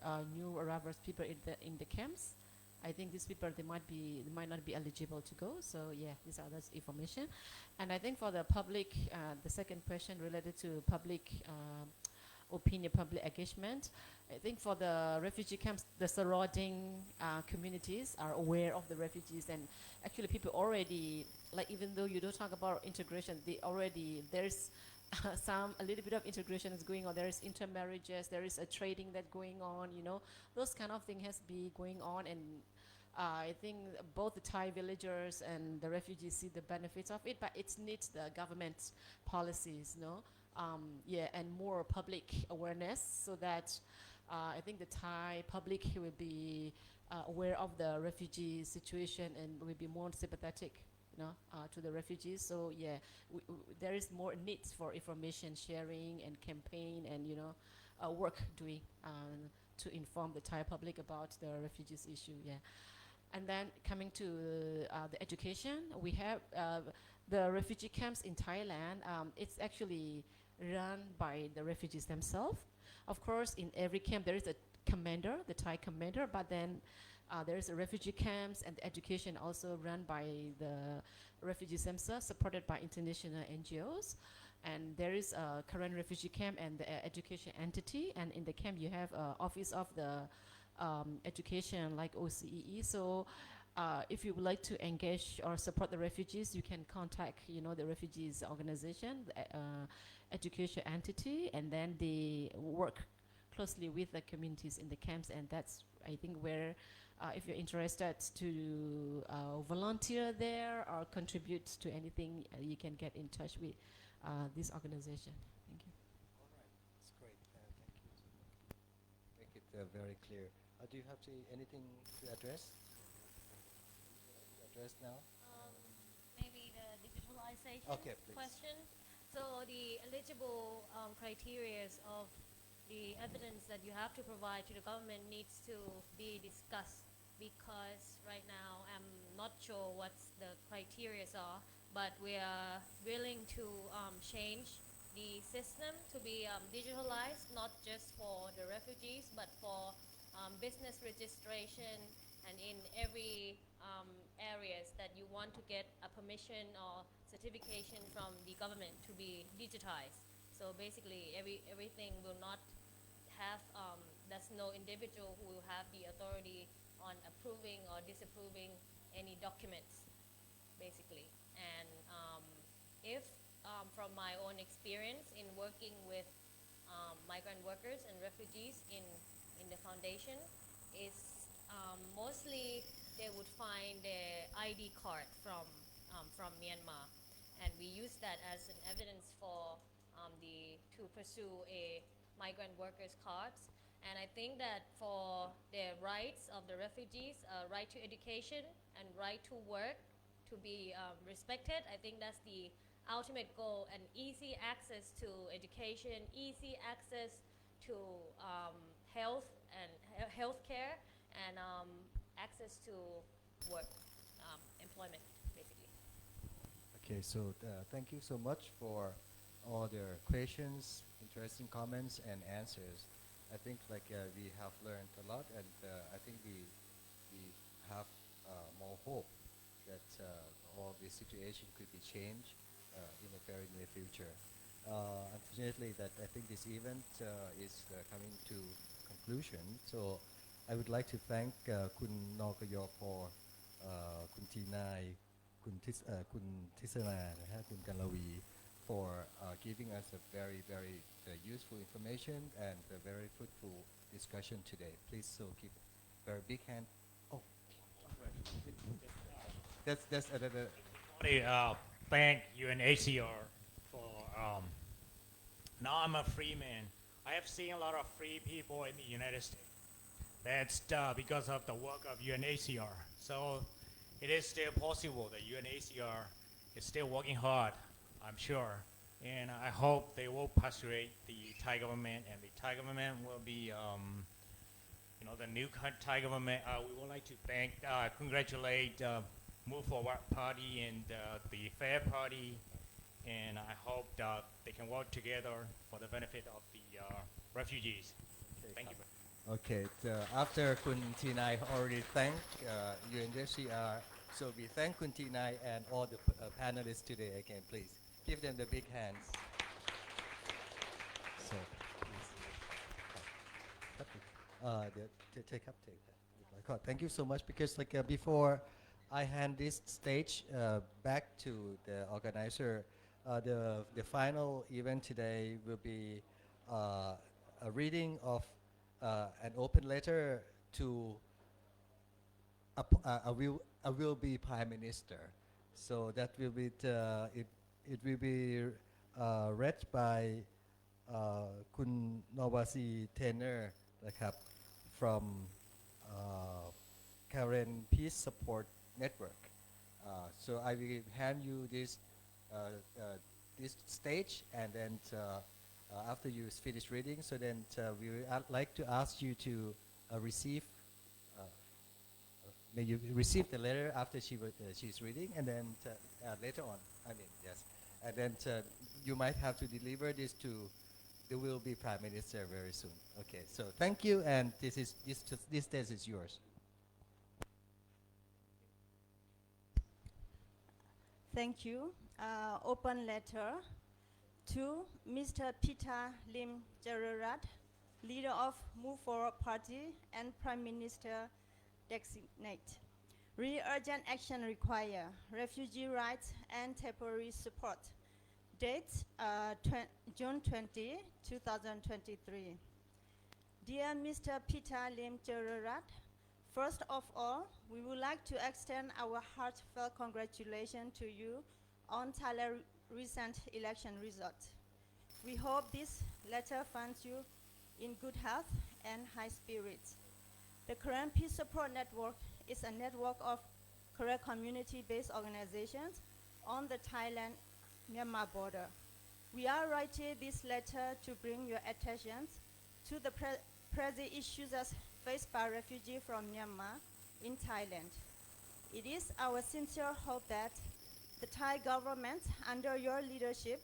are new arrivals people in the camps. I think these people they might not be eligible to go. So yeah, these are the information, and I think for the public, the second question related to public opinion, public engagement. I think for the refugee camps, the surrounding communities are aware of the refugees, and actually people already, like, even though you don't talk about integration, there's a little bit of integration is going on. There is intermarriages, there is a trading that going on, those kind of thing has been going on, and I think both the Thai villagers and the refugees see the benefits of it, but it needs the government policies, and more public awareness, so that I think the Thai public will be aware of the refugee situation and will be more sympathetic, to the refugees. So yeah, there is more needs for information sharing and campaign and work doing to inform the Thai public about the refugees issue. Yeah, and then coming to the education, we have the refugee camps in Thailand. It's actually run by the refugees themselves. Of course, in every camp there is a commander, the Thai commander, but then there is a refugee camps, and the education also run by the refugees themselves, supported by international NGOs. And there is a current refugee camp and the education entity, and in the camp you have office of the education like OCEE. So if you would like to engage or support the refugees, you can contact the refugees organization, the education entity, and then they work closely with the communities in the camps. And that's, I think, where if you're interested to volunteer there or contribute to anything, you can get in touch with this organization. Thank you. All right, that's great. Thank you. Make it very clear. Do you have anything to address? Now? Maybe the digitalization question. So the eligible criteria of the evidence that you have to provide to the government needs to be discussed, because right now I'm not sure what the criteria are, but we are willing to change the system to be digitalized, not just for the refugees, but for business registration, and in every areas that you want to get a permission or certification from the government to be digitized. So basically everything will not have, there's no individual who will have the authority on approving or disapproving any documents, basically. And if from my own experience in working with migrant workers and refugees in the foundation, is mostly they would find their ID card from Myanmar, and we use that as an evidence for to pursue a migrant workers cards. And I think that for the rights of the refugees, right to education and right to work to be respected, I think that's the ultimate goal, and easy access to education, easy access to health and healthcare, and access to work, employment, basically. Okay, so thank you so much for all the questions, interesting comments, and answers. I think we have learned a lot, and I think we have more hope that all the situation could be changed in the very near future. Unfortunately, that I think this event is coming to conclusion. So I would like to thank Kun Nokayok for Kun Tinai, Kun Tisana, Kun Kannavee for giving us a very, very useful information and a very fruitful discussion today. Please give a very big hand. Oh, that's another. Thank UNHCR for. Now I'm a free man. I have seen a lot of free people in the United States. That's because of the work of UNHCR. So it is still possible that UNHCR is still working hard, I'm sure. And I hope they will persuade the Thai government, and the Thai government will be the new Thai government. We would like to congratulate Move Forward Party and the Fair Party, and I hope that they can work together for the benefit of the refugees. Thank you. Okay, after Kun Tinai already thanked UNHCR, so we thank Kun Tinai and all the panelists today again, please. Give them the big hands. So, please. Take up. Thank you so much, because before I hand this stage back to the organizer, the final event today will be a reading of an open letter to a will be Prime Minister. So that will be it will be read by Kun Nawasi Tenner from Karen Peace Support Network. So I will hand you this stage, and then after you finish reading, so then we would like to ask you to receive. May you receive the letter after she's reading, and then later on, yes, and then you might have to deliver this to the will be Prime Minister very soon. Okay, so thank you, and this stage is yours. Thank you. Open letter to Mr. Peter Lim Jararat, leader of Move Forward Party and Prime Minister designate. Urgent action require refugee rights and temporary support. Date June 20, 2023. Dear Mr. Peter Lim Jararat, first of all, we would like to extend our heartfelt congratulations to you on Thailand's recent election results. We hope this letter finds you in good health and high spirits. The Korean Peace Support Network is a network of Korean community-based organizations on the Thailand-Myanmar border. We are writing this letter to bring your attention to the present issues as faced by refugees from Myanmar in Thailand. It is our sincere hope that the Thai government, under your leadership,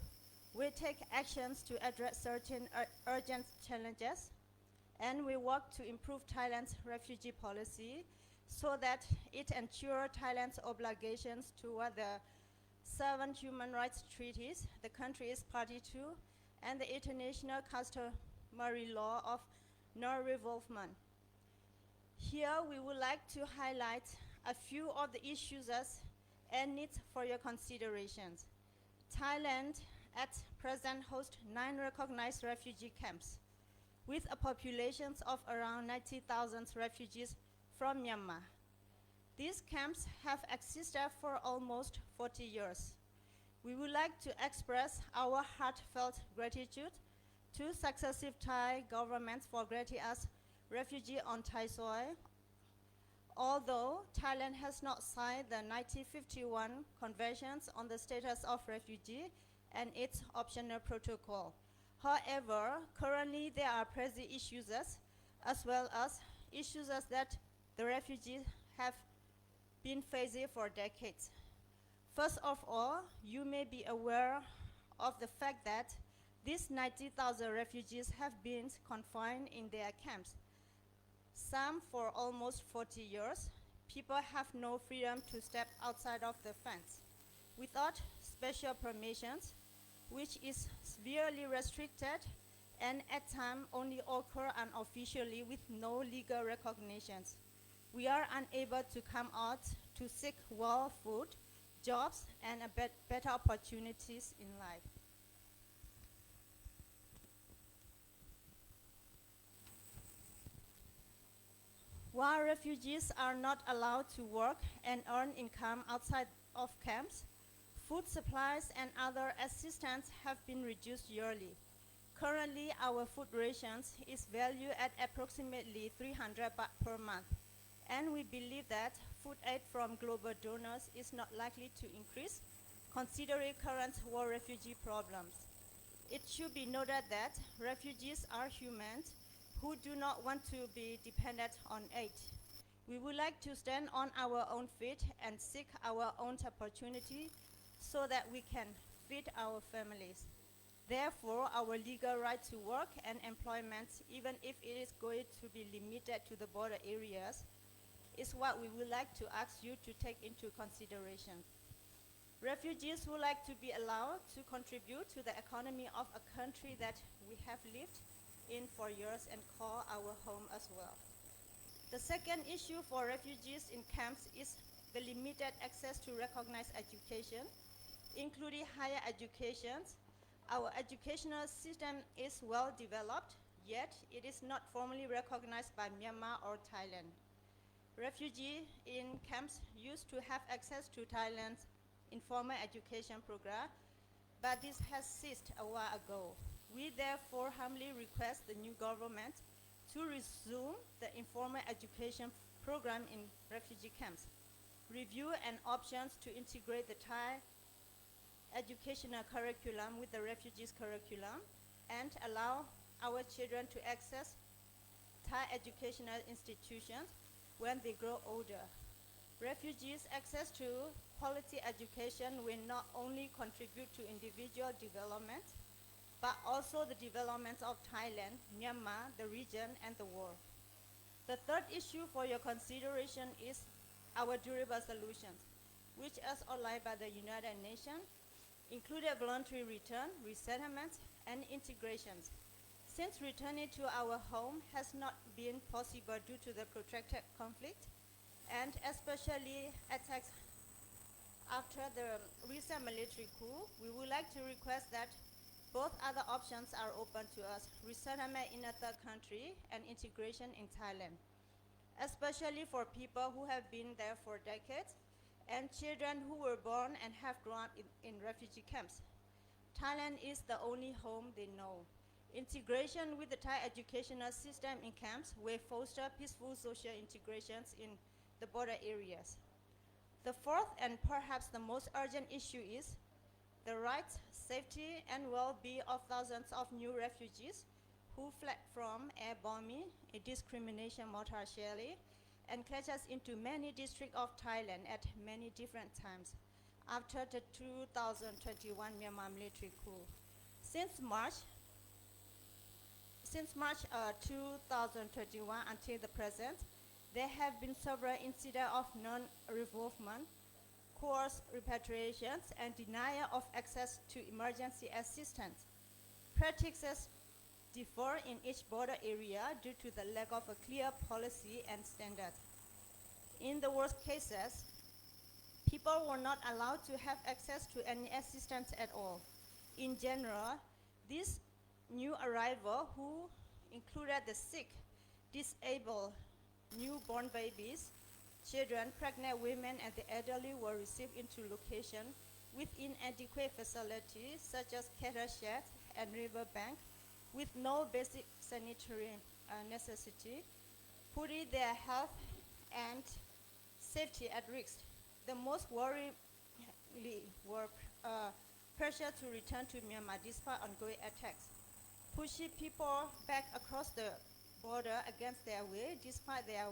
will take actions to address certain urgent challenges, and will work to improve Thailand's refugee policy so that it ensures Thailand's obligations toward the 7 human rights treaties the country is party to, and the international customary law of non-revolvement. Here we would like to highlight a few of the issues and needs for your considerations. Thailand at present hosts 9 recognized refugee camps with a population of around 90,000 refugees from Myanmar. These camps have existed for almost 40 years. We would like to express our heartfelt gratitude to successive Thai governments for granting us refugees on Thai soil. Although Thailand has not signed the 1951 Conventions on the Status of Refugee and its optional protocol. However, currently there are present issues as well as issues that the refugees have been facing for decades. First of all, you may be aware of the fact that these 90,000 refugees have been confined in their camps. Some for almost 40 years. People have no freedom to step outside of the fence without special permissions, which is severely restricted and at times only occur unofficially with no legal recognitions. We are unable to come out to seek well food, jobs, and better opportunities in life. While refugees are not allowed to work and earn income outside of camps, food supplies and other assistance have been reduced yearly. Currently, our food rations is valued at approximately 300 baht per month, and we believe that food aid from global donors is not likely to increase, considering current war refugee problems. It should be noted that refugees are humans who do not want to be dependent on aid. We would like to stand on our own feet and seek our own opportunity so that we can feed our families. Therefore, our legal right to work and employment, even if it is going to be limited to the border areas, is what we would like to ask you to take into consideration. Refugees would like to be allowed to contribute to the economy of a country that we have lived in for years and call our home as well. The second issue for refugees in camps is the limited access to recognized education, including higher education. Our educational system is well developed, yet it is not formally recognized by Myanmar or Thailand. Refugees in camps used to have access to Thailand's informal education program, but this has ceased a while ago. We therefore humbly request the new government to resume the informal education program in refugee camps, review and options to integrate the Thai educational curriculum with the refugees curriculum, and allow our children to access Thai educational institutions when they grow older. Refugees' access to quality education will not only contribute to individual development, but also the development of Thailand, Myanmar, the region, and the world. The third issue for your consideration is our durable solutions, which as outlined by the United Nations, included voluntary return, resettlement, and integrations. Since returning to our home has not been possible due to the protracted conflict, and especially attacks after the recent military coup, we would like to request that both other options are open to us, resettlement in a third country and integration in Thailand, especially for people who have been there for decades and children who were born and have grown up in refugee camps. Thailand is the only home they know. Integration with the Thai educational system in camps will foster peaceful social integrations in the border areas. The fourth and perhaps the most urgent issue is the rights, safety, and well-being of thousands of new refugees who fled from air bombing, a discrimination mortality, and clashes into many districts of Thailand at many different times after the 2021 Myanmar military coup. Since March 2021 until the present, there have been several incidents of non-revolvement, coerced repatriations, and denial of access to emergency assistance. Practices differ in each border area due to the lack of a clear policy and standard. In the worst cases, people were not allowed to have access to any assistance at all. In general, these new arrivals, who included the sick, disabled, newborn babies, children, pregnant women, and the elderly, were received into locations with inadequate facilities such as cattle sheds and riverbank, with no basic sanitary necessity, putting their health and safety at risk. The most worryingly were pressure to return to Myanmar despite ongoing attacks, pushing people back across the border against their will despite their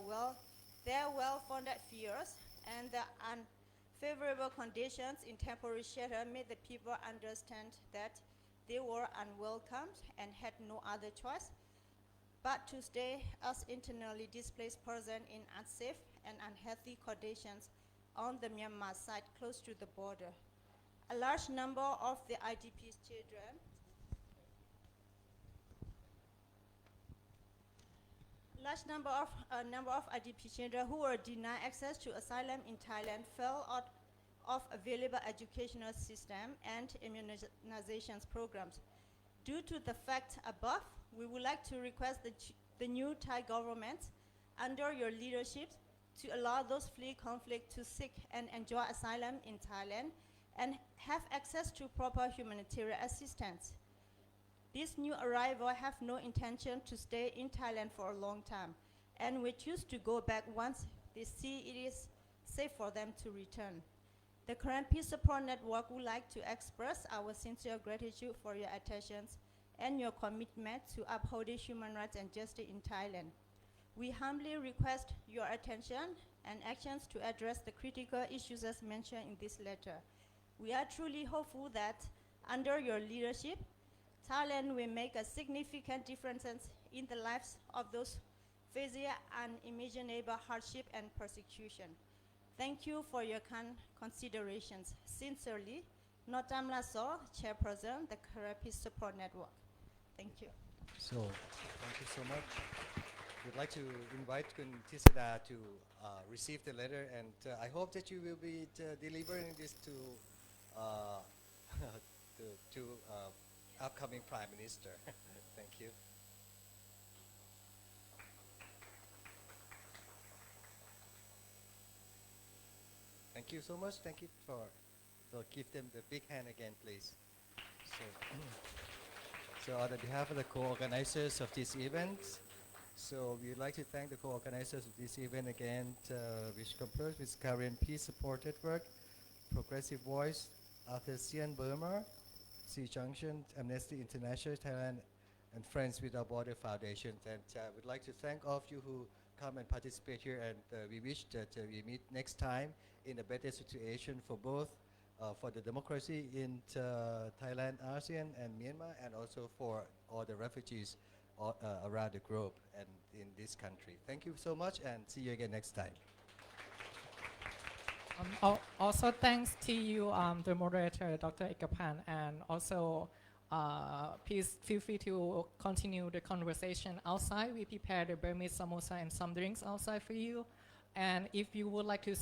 well-founded fears, and the unfavorable conditions in temporary shelter made the people understand that they were unwelcomed and had no other choice but to stay as internally displaced persons in unsafe and unhealthy conditions on the Myanmar side close to the border. A large number of the IDP's children number of IDP children who were denied access to asylum in Thailand fell out of available educational system and immunizations programs. Due to the fact above, we would like to request the new Thai government, under your leadership, to allow those flee conflict to seek and enjoy asylum in Thailand and have access to proper humanitarian assistance. These new arrivals have no intention to stay in Thailand for a long time and will choose to go back once they see it is safe for them to return. The current Peace Support Network would like to express our sincere gratitude for your attention and your commitment to upholding human rights and justice in Thailand. We humbly request your attention and actions to address the critical issues as mentioned in this letter. We are truly hopeful that under your leadership, Thailand will make a significant difference in the lives of those facing unimaginable hardship and persecution. Thank you for your kind considerations. Sincerely, Notam Laso, Chairperson, the Therapist Support Network. Thank you. So, thank you so much. We'd like to invite Kun Tisana to receive the letter, and I hope that you will be delivering this to upcoming Prime Minister. Thank you. Thank you so much. Thank you for give them the big hand again, please. So on behalf of the co-organizers of this event, so we would like to thank the co-organizers of this event again, which compares with Korean Peace Support Network, Progressive Voice, ALTSEAN-Burma, SEA-Junction, Amnesty International Thailand, and Friends Without Border Foundation. And we'd like to thank all of you who come and participate here, and we wish that we meet next time in a better situation for both, for the democracy in Thailand, ASEAN, and Myanmar, and also for all the refugees around the globe and in this country. Thank you so much, and see you again next time. Also, thanks to you, the moderator, Dr. Eakpant, and also please feel free to continue the conversation outside. We prepared the Burmese samosa and some drinks outside for you. And if you would like to